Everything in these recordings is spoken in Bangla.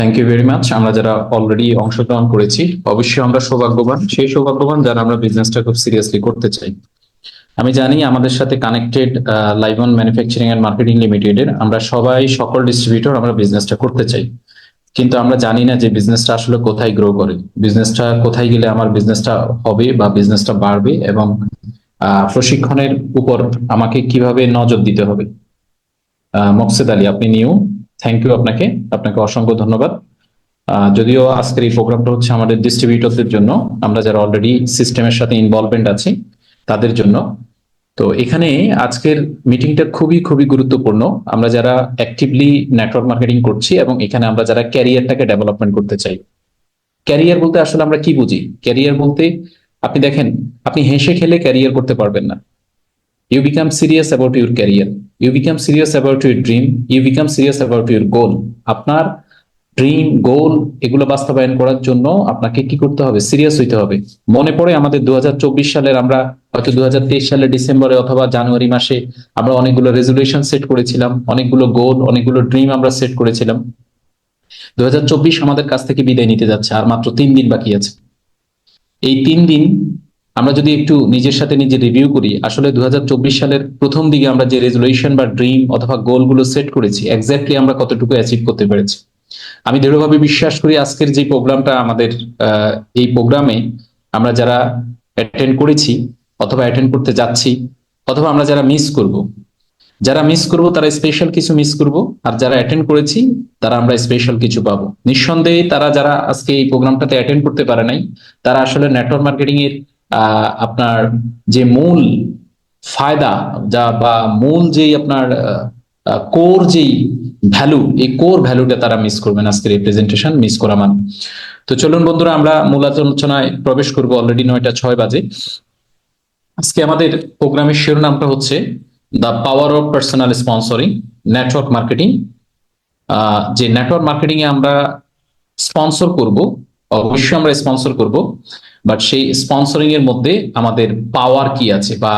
Thank you very much. আমরা যারা অলরেডি অংশগ্রহণ করেছি, অবশ্যই আমরা সৌভাগ্যবান, সেই সৌভাগ্যবান যারা আমরা বিজনেসটা খুব সিরিয়াসলি করতে চাই। আমি জানি আমাদের সাথে কানেক্টেড লাইভন ম্যানুফ্যাকচারিং এন্ড মার্কেটিং লিমিটেডের আমরা সবাই সকল ডিস্ট্রিবিউটর আমরা বিজনেসটা করতে চাই, কিন্তু আমরা জানি না যে বিজনেসটা আসলে কোথায় গ্রো করে, বিজনেসটা কোথায় গেলে আমার বিজনেসটা হবে বা বিজনেসটা বাড়বে, এবং প্রশিক্ষণের উপর আমাকে কিভাবে নজর দিতে হবে। মকসেদ আলী, আপনি নিউ। থ্যাংক ইউ আপনাকে, আপনাকে অসংখ্য ধন্যবাদ। যদিও আজকের এই প্রোগ্রামটা হচ্ছে আমাদের ডিস্ট্রিবিউটরদের জন্য, আমরা যারা অলরেডি সিস্টেমের সাথে ইনভলভমেন্ট আছি তাদের জন্য। তো এখানে আজকের মিটিংটা খুবই খুবই গুরুত্বপূর্ণ। আমরা যারা অ্যাক্টিভলি নেটওয়ার্ক মার্কেটিং করছি এবং এখানে আমরা যারা ক্যারিয়ারটাকে ডেভেলপমেন্ট করতে চাই। ক্যারিয়ার বলতে আসলে আমরা কি বুঝি? ক্যারিয়ার বলতে আপনি দেখেন, আপনি হেসে খেলে ক্যারিয়ার করতে পারবেন না। You become serious about your career, you become serious about your dream, you become serious about your goal. আপনার ড্রিম, গোল এগুলো বাস্তবায়ন করার জন্য আপনাকে কি করতে হবে? সিরিয়াস হইতে হবে। মনে পড়ে আমাদের 2024 সালের, আমরা হয়তো 2023 সালের ডিসেম্বরে অথবা জানুয়ারি মাসে আমরা অনেকগুলো রেজুলেশন সেট করেছিলাম, অনেকগুলো গোল, অনেকগুলো ড্রিম আমরা সেট করেছিলাম। 2024 আমাদের কাছ থেকে বিদায় নিতে যাচ্ছে, আর মাত্র 3 দিন বাকি আছে। এই 3 দিন আমরা যদি একটু নিজের সাথে নিজে রিভিউ করি, আসলে 2024 সালের প্রথম দিকে আমরা যে রেজুলেশন বা ড্রিম অথবা গোলগুলো সেট করেছি, এক্স্যাক্টলি আমরা কতটুকু অ্যাচিভ করতে পেরেছি। আমি দৃঢ়ভাবে বিশ্বাস করি আজকের যে প্রোগ্রামটা আমাদের, এই প্রোগ্রামে আমরা যারা অ্যাটেন্ড করেছি অথবা অ্যাটেন্ড করতে যাচ্ছি, অথবা আমরা যারা মিস করব, যারা মিস করব তারা স্পেশাল কিছু মিস করব, আর যারা অ্যাটেন্ড করেছি তারা আমরা স্পেশাল কিছু পাবো। নিঃসন্দেহে তারা যারা আজকে এই প্রোগ্রামটাতে অ্যাটেন্ড করতে পারে নাই, তারা আসলে নেটওয়ার্ক মার্কেটিং এর আপনার যে মূল ফায়দা, যা বা মূল যেই আপনার কোর যেই ভ্যালু, এই কোর ভ্যালুটা তারা মিস করবেন আজকের এই প্রেজেন্টেশন মিস করা মানে। তো চলুন বন্ধুরা, আমরা মূল আলোচনায় প্রবেশ করবো। অলরেডি 9টা 6 বাজে। আজকে আমাদের প্রোগ্রামের শিরোনামটা হচ্ছে the power of personal sponsoring, network marketing. যে নেটওয়ার্ক মার্কেটিং এ আমরা স্পন্সর করব, অবশ্যই আমরা স্পন্সর করব, বাট সেই স্পন্সরিং এর মধ্যে আমাদের পাওয়ার কি আছে, বা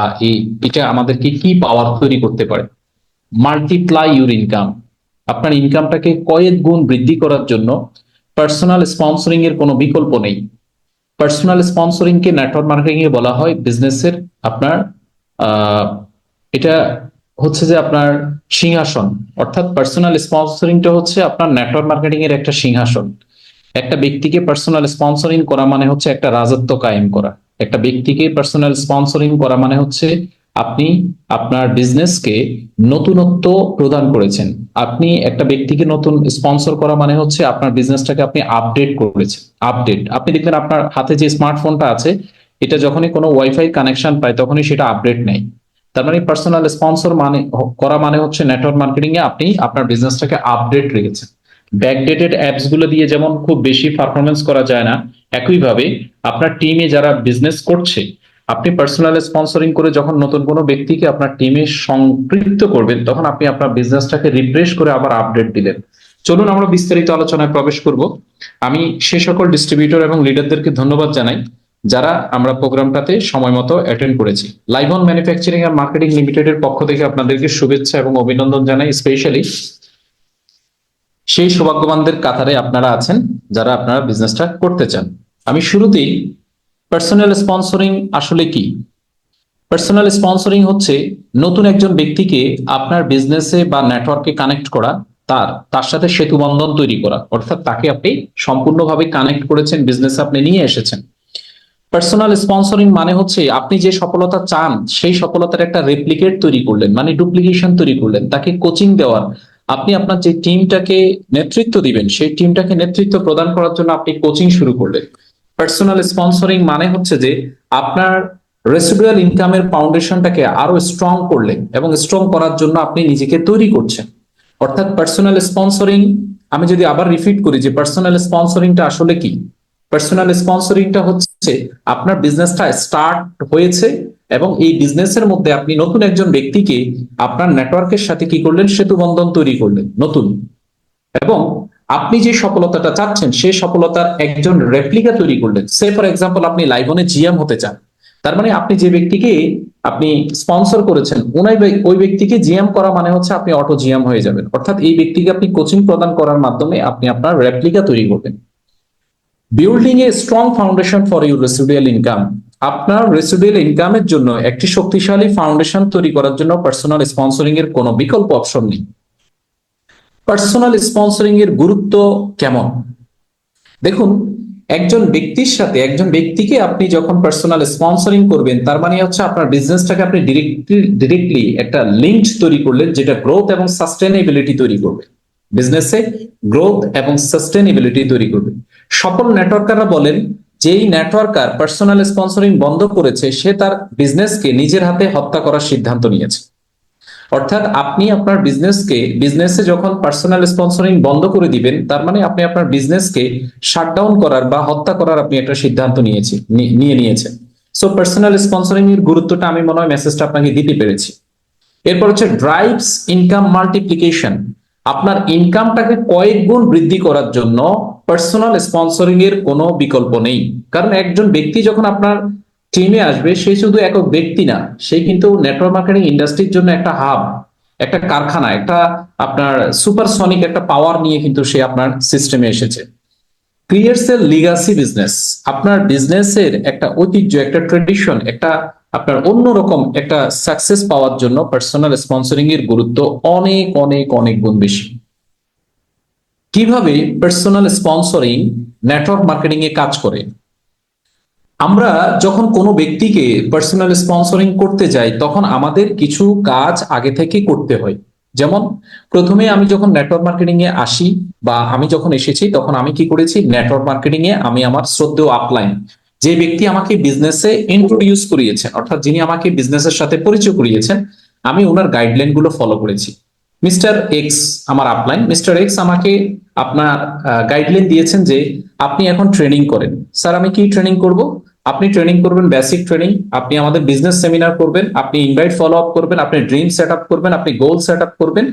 এটা আমাদেরকে কি পাওয়ার তৈরি করতে পারে। মাল্টিপ্লাই ইউর ইনকাম, আপনার ইনকামটাকে কয়েক গুণ বৃদ্ধি করার জন্য পার্সোনাল স্পন্সরিং এর কোনো বিকল্প নেই। পার্সোনাল স্পন্সরিং কে নেটওয়ার্ক মার্কেটিং এ বলা হয় বিজনেসের আপনার এটা হচ্ছে যে আপনার সিংহাসন। অর্থাৎ পার্সোনাল স্পন্সরিংটা হচ্ছে আপনার নেটওয়ার্ক মার্কেটিং এর একটা সিংহাসন। একটা ব্যক্তিকে পার্সোনাল স্পন্সরিং করা মানে হচ্ছে একটা রাজত্ব কায়েম করা। একটা ব্যক্তিকে পার্সোনাল স্পন্সরিং করা মানে হচ্ছে আপনি আপনার বিজনেসকে নতুনত্ব প্রদান করেছেন। আপনি একটা ব্যক্তিকে নতুন স্পন্সর করা মানে হচ্ছে আপনার বিজনেসটাকে আপনি আপডেট করেছেন। আপডেট, আপনি দেখবেন আপনার হাতে যে স্মার্টফোনটা আছে, এটা যখনই কোনো ওয়াইফাই কানেকশন পায় তখনই সেটা আপডেট নেয়। তার মানে পার্সোনাল স্পন্সর মানে করা মানে হচ্ছে নেটওয়ার্ক মার্কেটিং এ আপনি আপনার বিজনেসটাকে আপডেট রেখেছেন। ব্যাকডেটেড অ্যাপস গুলো দিয়ে যেমন খুব বেশি পারফরমেন্স করা যায় না, একইভাবে আপনার টিমে যারা বিজনেস করছে, আপনি পার্সোনাল স্পন্সরিং করে যখন নতুন কোনো ব্যক্তিকে আপনার টিমে সম্পৃক্ত করবেন, তখন আপনি আপনার বিজনেসটাকে রিফ্রেশ করে আবার আপডেট দিলেন। চলুন আমরা বিস্তারিত আলোচনায় প্রবেশ করব। আমি সে সকল ডিস্ট্রিবিউটর এবং লিডারদেরকে ধন্যবাদ জানাই যারা আমরা প্রোগ্রামটাতে সময় মতো অ্যাটেন্ড করেছি। লাইভন ম্যানুফ্যাকচারিং এন্ড মার্কেটিং লিমিটেডের পক্ষ থেকে আপনাদেরকে শুভেচ্ছা এবং অভিনন্দন জানাই। স্পেশালি সেই সৌভাগ্যবানদের কাতারে আপনারা আছেন যারা আপনারা বিজনেসটা করতে চান। আমি শুরুতেই পার্সোনাল স্পন্সরিং আসলে কি? পার্সোনাল স্পন্সরিং হচ্ছে নতুন একজন ব্যক্তিকে আপনার বিজনেসে বা নেটওয়ার্কে কানেক্ট করা, তার সাথে সেতু বন্ধন তৈরি করা। অর্থাৎ তাকে আপনি সম্পূর্ণভাবে কানেক্ট করেছেন, বিজনেসে আপনি নিয়ে এসেছেন। পার্সোনাল স্পন্সরিং মানে হচ্ছে আপনি যে সফলতা চান সেই সফলতার একটা রেপ্লিকেট তৈরি করলেন, মানে ডুপ্লিকেশন তৈরি করলেন, তাকে কোচিং দেওয়ার। আপনি আপনার যে টিমটাকে নেতৃত্ব দিবেন, সেই টিমটাকে নেতৃত্ব প্রদান করার জন্য আপনি কোচিং শুরু করলেন। পার্সোনাল স্পন্সরিং মানে হচ্ছে যে আপনার রেসিডুয়াল ইনকামের ফাউন্ডেশনটাকে আরো স্ট্রং করলেন, এবং স্ট্রং করার জন্য আপনি নিজেকে তৈরি করছেন। অর্থাৎ পার্সোনাল স্পন্সরিং, আমি যদি আবার রিপিট করি যে পার্সোনাল স্পন্সরিংটা আসলে কি। পার্সোনাল স্পন্সরিংটা হচ্ছে আপনার বিজনেসটা স্টার্ট হয়েছে এবং এই বিজনেসের মধ্যে আপনি নতুন একজন ব্যক্তিকে আপনার নেটওয়ার্কের সাথে কি করলেন? সেতু বন্ধন তৈরি করলেন নতুন, এবং আপনি যে সফলতাটা চাচ্ছেন সেই সফলতার একজন রেপ্লিকা তৈরি করলেন। সে ফর এক্সাম্পল আপনি লাইভনে জিএম হতে চান, তার মানে আপনি যে ব্যক্তিকে আপনি স্পন্সর করেছেন ওই ব্যক্তিকে জিএম করা মানে হচ্ছে আপনি অটো জিএম হয়ে যাবেন, অর্থাৎ এই ব্যক্তিকে আপনি কোচিং প্রদান করার মাধ্যমে আপনি আপনার রেপ্লিকা তৈরি করবেন। Building a strong foundation for your residual income, আপনার রেসিডুয়াল ইনকামের জন্য একটি শক্তিশালী ফাউন্ডেশন তৈরি করার জন্য পার্সোনাল স্পন্সরিং এর কোনো বিকল্প অপশন নেই। পার্সোনাল স্পন্সরিং এর গুরুত্ব কেমন? দেখুন, একজন ব্যক্তির সাথে একজন ব্যক্তিকে আপনি যখন পার্সোনাল স্পন্সরিং করবেন, তার মানে হচ্ছে আপনার বিজনেসটাকে আপনি ডিরেক্টলি একটা লিঙ্ক তৈরি করলেন, যেটা গ্রোথ এবং সাস্টেনেবিলিটি তৈরি করবে। বিজনেসে গ্রোথ এবং সাস্টেনেবিলিটি তৈরি করবে। সফল নেটওয়ার্কাররা বলেন, যেই নেটওয়ার্কার পার্সোনাল স্পন্সরিং বন্ধ করেছে সে তার বিজনেসকে নিজের হাতে হত্যা করার সিদ্ধান্ত নিয়েছে। অর্থাৎ আপনি আপনার বিজনেসে যখন পার্সোনাল স্পন্সরিং বন্ধ করে দিবেন, তার মানে আপনি আপনার বিজনেসকে শাটডাউন করার বা হত্যা করার আপনি একটা সিদ্ধান্ত নিয়েছেন। সো পার্সোনাল স্পন্সরিং এর গুরুত্বটা আমি মনে হয় মেসেজটা আপনাকে দিতে পেরেছি। এরপর হচ্ছে ড্রাইভস ইনকাম মাল্টিপ্লিকেশন, আপনার ইনকামটাকে কয়েক গুণ বৃদ্ধি করার জন্য পার্সোনাল স্পন্সরিং এর কোনো বিকল্প নেই। কারণ একজন ব্যক্তি যখন আপনার টিমে আসবে, সে শুধু একক ব্যক্তি না, সে কিন্তু নেটওয়ার্ক মার্কেটিং ইন্ডাস্ট্রির জন্য একটা হাব, একটা কারখানা, একটা আপনার সুপারসনিক একটা পাওয়ার নিয়ে কিন্তু সে আপনার সিস্টেমে এসেছে। ক্রিয়েটস এ লিগাসি বিজনেস, আপনার বিজনেসের একটা ঐতিহ্য, একটা ট্রেডিশন, একটা আপনার অন্যরকম একটা সাকসেস পাওয়ার জন্য পার্সোনাল স্পন্সরিং এর গুরুত্ব অনেক অনেক অনেক গুণ বেশি। কিভাবে পার্সোনাল স্পন্সরিং নেটওয়ার্ক মার্কেটিং এ কাজ করে? আমরা যখন কোনো ব্যক্তিকে পার্সোনাল স্পন্সরিং করতে যাই, তখন আমাদের কিছু কাজ আগে থেকে করতে হয়। যেমন প্রথমে আমি যখন নেটওয়ার্ক মার্কেটিং এ আসি বা আমি যখন এসেছি, তখন আমি কি করেছি, নেটওয়ার্ক মার্কেটিং এ আমি আমার শ্রদ্ধেয় আপলাইন, যে ব্যক্তি আমাকে বিজনেসে ইন্ট্রোডিউস করিয়েছেন, অর্থাৎ যিনি আমাকে বিজনেসের সাথে পরিচয় করিয়েছেন, আমি ওনার গাইডলাইন গুলো ফলো করেছি। মিস্টার এক্স আমার আপলাইন, মিস্টার এক্স আমাকে আপনার গাইডলাইন দিয়েছেন যে আপনি এখন ট্রেনিং করেন। স্যার, আমি কি ট্রেনিং করব? আপনি ট্রেনিং করবেন বেসিক ট্রেনিং, আপনি আমাদের বিজনেস সেমিনার করবেন, আপনি ইনভাইট ফলো আপ করবেন, আপনি ড্রিম সেট আপ করবেন, আপনি গোল সেট আপ করবেন,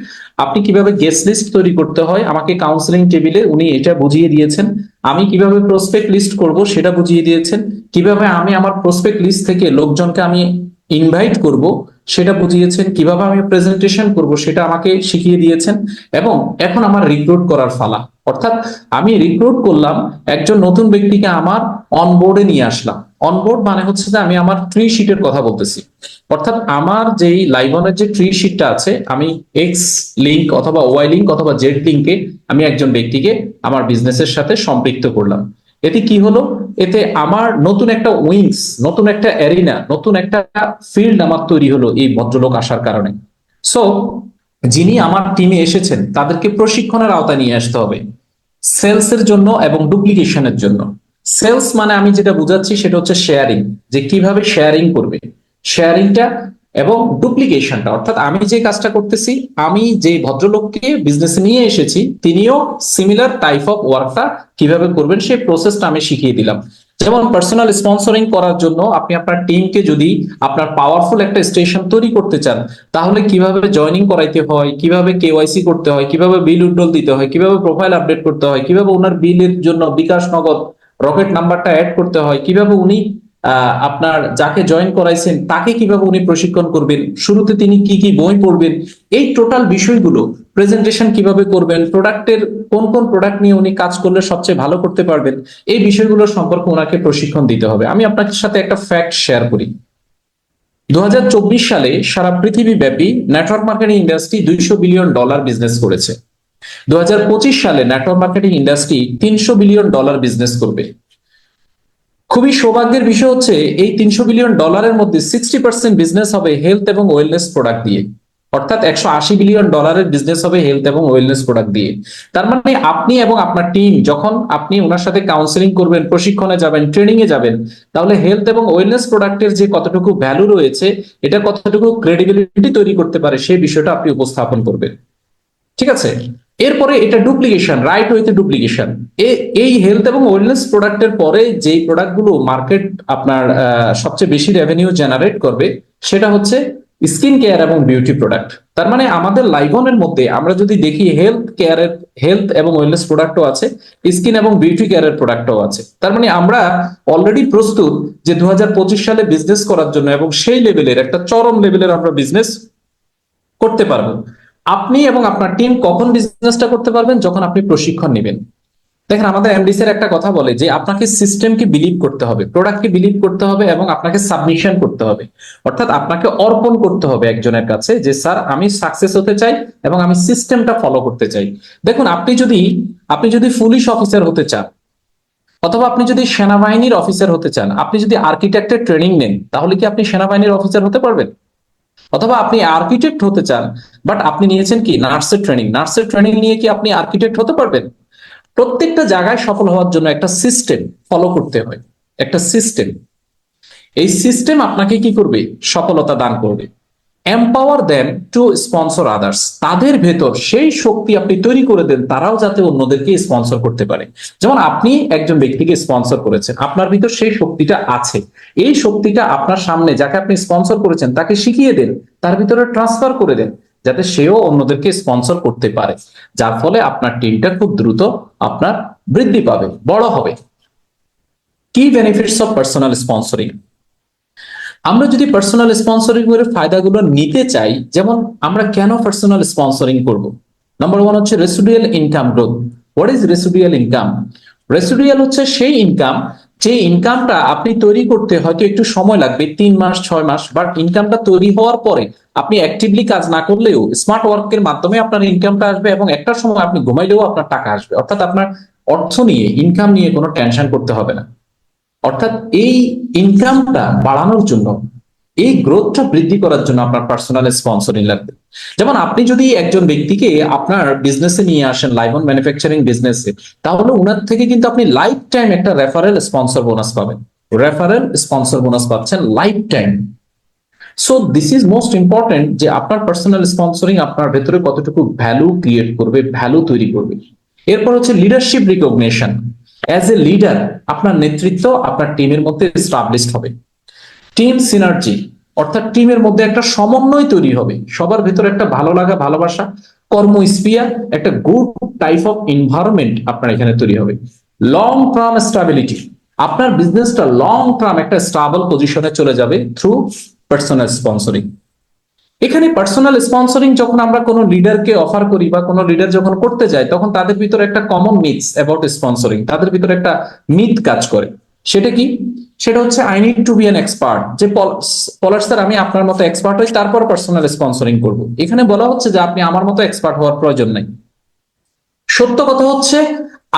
আপনি কিভাবে গেস্ট লিস্ট তৈরি করতে হয় আমাকে কাউন্সিলিং টেবিলে উনি এটা বুঝিয়ে দিয়েছেন, আমি কিভাবে প্রসপেক্ট লিস্ট করব সেটা বুঝিয়ে দিয়েছেন, কিভাবে আমি আমার প্রসপেক্ট লিস্ট থেকে লোকজনকে আমি ইনভাইট করব সেটা বুঝিয়েছেন, কিভাবে আমি প্রেজেন্টেশন করব সেটা আমাকে শিখিয়ে দিয়েছেন। এবং এখন আমার রিক্রুট করার পালা, অর্থাৎ আমি রিক্রুট করলাম একজন নতুন ব্যক্তিকে, আমার অনবোর্ডে নিয়ে আসলাম। অনবোর্ড মানে হচ্ছে যে আমি আমার ট্রি শিটের কথা বলতেছি, অর্থাৎ আমার যেই লাইভনের যে ট্রি শিটটা আছে, আমি এক্স লিঙ্ক অথবা ওয়াই লিঙ্ক অথবা জেড লিঙ্কে আমি একজন ব্যক্তিকে আমার বিজনেসের সাথে সম্পৃক্ত করলাম। এতে কি হলো? এতে আমার নতুন একটা উইংস, নতুন একটা অ্যারিনা, নতুন একটা ফিল্ড আমার তৈরি হলো এই ভদ্রলোক আসার কারণে। সো যিনি আমার টিমে এসেছেন তাদেরকে প্রশিক্ষণের আওতায় নিয়ে আসতে হবে, সেলস এর জন্য এবং ডুপ্লিকেশনের জন্য। সেলস মানে আমি যেটা বুঝাচ্ছি সেটা হচ্ছে শেয়ারিং, যে কিভাবে শেয়ারিং করবে, শেয়ারিংটা এবং ডুপ্লিকেশনটা, অর্থাৎ আমি যে কাজটা করতেছি, আমি যে ভদ্রলোককে বিজনেসে নিয়ে এসেছি তিনিও সিমিলার টাইপ অফ ওয়ার্কটা কিভাবে করবেন সেই প্রসেসটা আমি শিখিয়ে দিলাম। যেমন পার্সোনাল স্পন্সরিং করার জন্য আপনি আপনার টিমকে যদি আপনার পাওয়ারফুল একটা স্টেশন তৈরি করতে চান, তাহলে কিভাবে জয়নিং করাইতে হয়, কিভাবে কেওয়াইসি করতে হয়, কিভাবে বিল উইথড্রল দিতে হয়, কিভাবে প্রোফাইল আপডেট করতে হয়, কিভাবে ওনার বিলের জন্য বিকাশ নগদ রকেট নাম্বারটা অ্যাড করতে হয়, কিভাবে উনি আপনার যাকে জয়েন করাইছেন তাকে কিভাবে উনি প্রশিক্ষণ করবেন, শুরুতে তিনি কি কি বই পড়বেন, এই টোটাল বিষয়গুলো, প্রেজেন্টেশন কিভাবে করবেন, প্রোডাক্টের কোন কোন প্রোডাক্ট নিয়ে উনি কাজ করলে সবচেয়ে ভালো করতে পারবেন, এই বিষয়গুলো সম্পর্কে ওনাকে প্রশিক্ষণ দিতে হবে। আমি আপনাদের সাথে একটা ফ্যাক্ট শেয়ার করি। 2024 সালে সারা পৃথিবী ব্যাপী network marketing industry $200 billion business করেছে। 2025 সালে network marketing industry $300 billion business করবে। খুবই সৌভাগ্যের বিষয় হচ্ছে এই $300 বিলিয়ন মধ্যে 60% বিজনেস হবে হেলথ এবং ওয়েলনেস প্রোডাক্ট দিয়ে, অর্থাৎ $180 বিলিয়ন বিজনেস হবে হেলথ এবং ওয়েলনেস প্রোডাক্ট দিয়ে। তার মানে আপনি এবং আপনার টিম যখন আপনি ওনার সাথে কাউন্সিলিং করবেন, প্রশিক্ষণে যাবেন, ট্রেনিং এ যাবেন, তাহলে হেলথ এবং ওয়েলনেস প্রোডাক্টের যে কতটুকু ভ্যালু রয়েছে, এটা কতটুকু ক্রেডিবিলিটি তৈরি করতে পারে সেই বিষয়টা আপনি উপস্থাপন করবেন। ঠিক আছে? এরপরে এটা ডুপ্লিকেশন, রাইট ওয়েতে ডুপ্লিকেশন। এই হেলথ এবং ওয়েলনেস প্রোডাক্টের পরে যেই প্রোডাক্টগুলো মার্কেট আপনার সবচেয়ে বেশি রেভিনিউ জেনারেট করবে সেটা হচ্ছে স্কিন কেয়ার এবং বিউটি প্রোডাক্ট। তার মানে আমাদের লাইভনের মধ্যে আমরা যদি দেখি হেলথ এবং ওয়েলনেস প্রোডাক্টও আছে, স্কিন এবং বিউটি কেয়ারের প্রোডাক্টও আছে। তার মানে আমরা অলরেডি প্রস্তুত যে 2025 সালে বিজনেস করার জন্য, এবং সেই লেভেলের একটা চরম লেভেলের আমরা বিজনেস করতে পারবো। আপনি এবং আপনার টিম কখন বিজনেসটা করতে পারবেন? যখন আপনি প্রশিক্ষণ নেবেন। দেখেন, আমাদের এমডিসি এর একটা কথা বলে যে আপনাকে সিস্টেমকে বিলিভ করতে হবে, প্রোডাক্টকে বিলিভ করতে হবে, এবং আপনাকে সাবমিশন করতে হবে। অর্থাৎ আপনাকে অর্পণ করতে হবে একজনের কাছে যে স্যার আমি সাকসেস হতে চাই এবং আমি সিস্টেমটা ফলো করতে চাই। দেখুন, আপনি যদি পুলিশ অফিসার হতে চান, অথবা আপনি যদি সেনাবাহিনীর অফিসার হতে চান, আপনি যদি আর্কিটেক্টের ট্রেনিং নেন, তাহলে কি আপনি সেনাবাহিনীর অফিসার হতে পারবেন? অথবা আপনি আর্কিটেক্ট হতে চান, বাট আপনি নিয়েছেন কি নার্সের ট্রেনিং নিয়ে কি আপনি আর্কিটেক্ট হতে পারবেন? প্রত্যেকটা জায়গায় সফল হওয়ার জন্য একটা সিস্টেম ফলো করতে হয়, একটা সিস্টেম। এই সিস্টেম আপনাকে কি করবে? সফলতা দান করবে। Empower them to sponsor others, তাদের ভেতর সেই শক্তি আপনি তৈরি করে দেন, তারাও যাতে অন্যদেরকে স্পন্সর করতে পারে। যেমন আপনি একজন ব্যক্তিকে স্পন্সর করেছেন, আপনার ভিতর সেই শক্তিটা আছে। এই শক্তিটা আপনার সামনে যাকে আপনি স্পন্সর করেছেন তাকে শিখিয়ে দেন, তার ভিতরে ট্রান্সফার করে দেন, যাতে সেও অন্যদেরকে স্পন্সর করতে পারে। যার ফলে আপনার টিমটা খুব দ্রুত আপনার বৃদ্ধি পাবে, বড় হবে। কি বেনিফিটস অফ পার্সোনাল স্পন্সরিং? আমরা যদি পার্সোনাল স্পন্সরিং এর ফায়দাগুলো নিতে চাই, যেমন আমরা কেন পার্সোনাল স্পন্সরিং করব? নাম্বার ওয়ান হচ্ছে residual income growth. What is residual income? Residual হচ্ছে সেই ইনকাম, যে ইনকামটা আপনি তৈরি করতে হয়তো একটু সময় লাগবে, 3 মাস 6 মাস, বাট ইনকামটা তৈরি হওয়ার পরে আপনি অ্যাক্টিভলি কাজ না করলেও স্মার্ট ওয়ার্কের মাধ্যমে আপনার ইনকামটা আসবে, এবং একটা সময় আপনি ঘুমাইলেও আপনার টাকা আসবে। অর্থাৎ আপনার অর্থ নিয়ে, ইনকাম নিয়ে কোনো টেনশন করতে হবে না। অর্থাৎ এই ইনকামটা বাড়ানোর জন্য, এই গ্রোথটা বৃদ্ধি করার জন্য আপনার পার্সোনাল স্পন্সরিং লাগবে। যেমন আপনি যদি একজন ব্যক্তিকে আপনার বিজনেসে নিয়ে আসেন, লাইভন ম্যানুফ্যাকচারিং বিজনেসে, তাহলে উনার থেকে কিন্তু আপনি লাইফ টাইম একটা রেফারেল স্পন্সর বোনাস পাবেন। রেফারেল স্পন্সর বোনাস পাচ্ছেন life time. So this is most important, যে আপনার পার্সোনাল স্পন্সরিং আপনার ভেতরে কতটুকু ভ্যালু ক্রিয়েট করবে, ভ্যালু তৈরি করবে। এরপর হচ্ছে leadership recognition. As a leader আপনার নেতৃত্ব আপনার টিমের মধ্যে এস্টাবলিশড হবে। টিম সিনার্জি, অর্থাৎ টিমের মধ্যে একটা সমন্বয় তৈরি হবে, সবার ভেতরে একটা ভালো লাগা, ভালোবাসা, কর্মস্পৃহা, একটা গুড টাইপ অফ এনভায়রনমেন্ট আপনার এখানে তৈরি হবে। লং টার্ম স্টেবিলিটি, আপনার বিজনেসটা লং টার্ম একটা স্টেবল পজিশনে চলে যাবে থ্রু পার্সোনাল স্পন্সরিং। এখানে পার্সোনাল স্পন্সরিং যখন আমরা কোনো লিডারকে অফার করি বা কোনো লিডার যখন করতে যায়, তখন তাদের ভিতরে একটা কমন মিথস অ্যাবাউট স্পন্সরিং, তাদের ভিতরে একটা মিথ কাজ করে। সেটা কি? সেটা হচ্ছে I need to be an expert, যে পলাশ স্যার আমি আপনার মতো এক্সপার্ট হই, তারপর পার্সোনাল স্পন্সরিং করব। এখানে বলা হচ্ছে যে আপনি আমার মতো এক্সপার্ট হওয়ার প্রয়োজন নাই। সত্য কথা হচ্ছে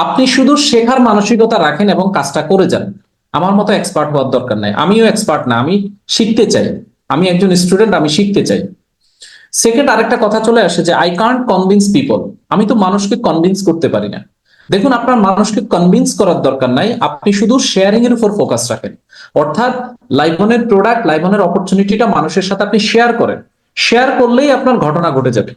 আপনি শুধু শেখার মানসিকতা রাখেন এবং কাজটা করে যান। আমার মতো এক্সপার্ট হওয়ার দরকার নাই, আমিও এক্সপার্ট না, আমি শিখতে চাই, আমি একজন স্টুডেন্ট, আমি শিখতে চাই। সেকেন্ড, আরেকটা কথা চলে আসে যে আই কান্ট কনভিন্স পিপল, আমি তো মানুষকে কনভিন্স করতে পারি না। দেখুন, আপনার মানুষকে কনভিন্স করার দরকার নাই, আপনি শুধু শেয়ারিং এর উপর ফোকাস রাখেন। অর্থাৎ লাইভনের প্রোডাক্ট, লাইভনের অপরচুনিটিটা মানুষের সাথে আপনি শেয়ার করেন, শেয়ার করলেই আপনার ঘটনা ঘটে যাবে।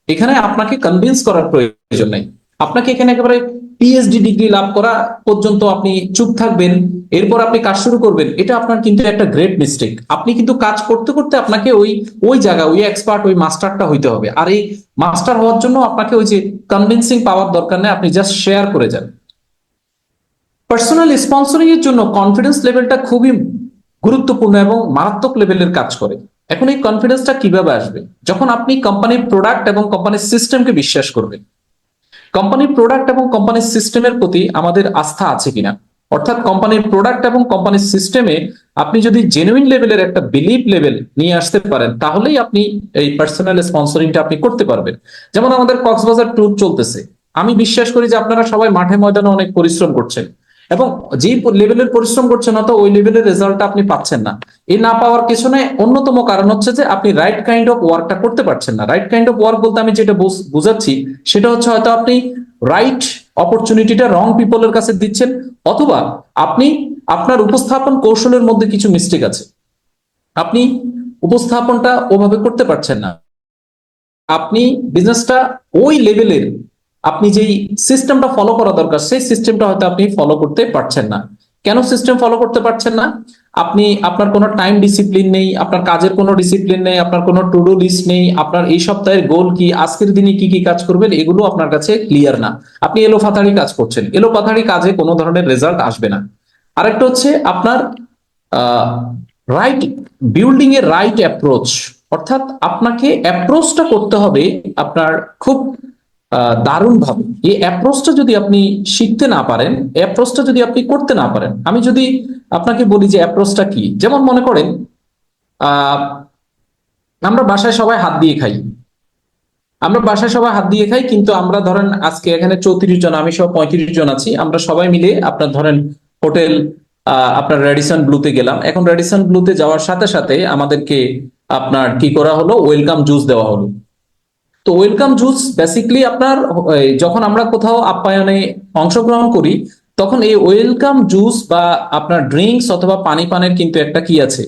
এখানে আপনাকে কনভিন্স করার প্রয়োজন নেই। আপনাকে এখানে একেবারে পিএইচডি ডিগ্রি লাভ করা পর্যন্ত আপনি চুপ থাকবেন, এরপর আপনি কাজ শুরু করবেন, এটা আপনার কিন্তু একটা গ্রেট মিস্টেক। আপনি কিন্তু কাজ করতে করতে আপনাকে ওই ওই জায়গা, ওই এক্সপার্ট, ওই মাস্টারটা হইতে হবে। আর এই মাস্টার হওয়ার জন্য আপনাকে ওই যে কনভিন্সিং পাওয়ার দরকার নেই, আপনি জাস্ট শেয়ার করে যান। পার্সোনাল স্পন্সরিং এর জন্য কনফিডেন্স লেভেলটা খুবই গুরুত্বপূর্ণ এবং মারাত্মক লেভেলের কাজ করে। এখন এই কনফিডেন্সটা কিভাবে আসবে? যখন আপনি কোম্পানির প্রোডাক্ট এবং কোম্পানির সিস্টেমকে বিশ্বাস করবেন। কোম্পানির প্রোডাক্ট এবং কোম্পানির সিস্টেমের প্রতি আমাদের আস্থা আছে কিনা, অর্থাৎ কোম্পানির প্রোডাক্ট এবং কোম্পানির সিস্টেমে আপনি যদি জেনুইন লেভেলের একটা বিলিভ লেভেল নিয়ে আসতে পারেন, তাহলেই আপনি এই পার্সোনাল স্পন্সরিংটা আপনি করতে পারবেন। যেমন আমাদের কক্সবাজার ট্যুর চলতেছে, আমি বিশ্বাস করি যে আপনারা সবাই মাঠে ময়দানে অনেক পরিশ্রম করছেন, এবং যে লেভেলের পরিশ্রম করছেন হয়তো ওই লেভেলের রেজাল্টটা আপনি পাচ্ছেন না। এই না পাওয়ার পেছনে অন্যতম কারণ হচ্ছে যে আপনি রাইট কাইন্ড অফ ওয়ার্কটা করতে পারছেন না। রাইট কাইন্ড অফ ওয়ার্ক বলতে আমি যেটা বুঝাচ্ছি সেটা হচ্ছে হয়তো আপনি রাইট অপরচুনিটিটা রং পিপলের কাছে দিচ্ছেন, অথবা আপনি আপনার উপস্থাপন কৌশলের মধ্যে কিছু মিস্টেক আছে, আপনি উপস্থাপনটা ওভাবে করতে পারছেন না, আপনি বিজনেসটা ওই লেভেলের, আপনি যেই সিস্টেমটা ফলো করা দরকার সেই সিস্টেমটা হয়তো আপনি ফলো করতে পারছেন না। কেন সিস্টেম ফলো করতে পারছেন না? আপনার কোনো টাইম ডিসিপ্লিন নেই, আপনার কাজের কোনো ডিসিপ্লিন নেই, আপনার কোনো টু ডু লিস্ট নেই, আপনার এই সপ্তাহের গোল কি, আজকের দিনে কি কি কাজ করবেন, এগুলো আপনার কাছে ক্লিয়ার না। আপনি এলোপাথাড়ি কাজ করছেন, এলোপাথাড়ি কাজে কোনো ধরনের রেজাল্ট আসবে না। আরেকটা হচ্ছে আপনার রাইট বিল্ডিং এর রাইট অ্যাপ্রোচ, অর্থাৎ আপনাকে অ্যাপ্রোচটা করতে হবে আপনার খুব দারুণ ভাবে। এই অ্যাপ্রোচটা যদি আপনি শিখতে না পারেন, অ্যাপ্রোচটা যদি আপনি করতে না পারেন, আমি যদি আপনাকে বলি যে অ্যাপ্রোচটা কি, যেমন মনে করেন আহ আমরা বাসায় সবাই হাত দিয়ে খাই, আমরা বাসায় সবাই হাত দিয়ে খাই, কিন্তু আমরা ধরেন আজকে এখানে 34 জন, আমি সহ 35 জন আছি, আমরা সবাই মিলে আপনার ধরেন হোটেল আপনার রেডিসন ব্লুতে গেলাম। এখন রেডিসন ব্লুতে যাওয়ার সাথে সাথে আমাদেরকে আপনার কি করা হলো, ওয়েলকাম জুস দেওয়া হলো। তো ওয়েলকাম জুস বেসিক্যালি আপনার যখন আমরা কোথাও আপ্যায়নে অংশগ্রহণ করি, তখন এই ওয়েলকাম জুস বা আপনার ড্রিঙ্কস অথবা পানি পানের কিন্তু একটা কি আছে,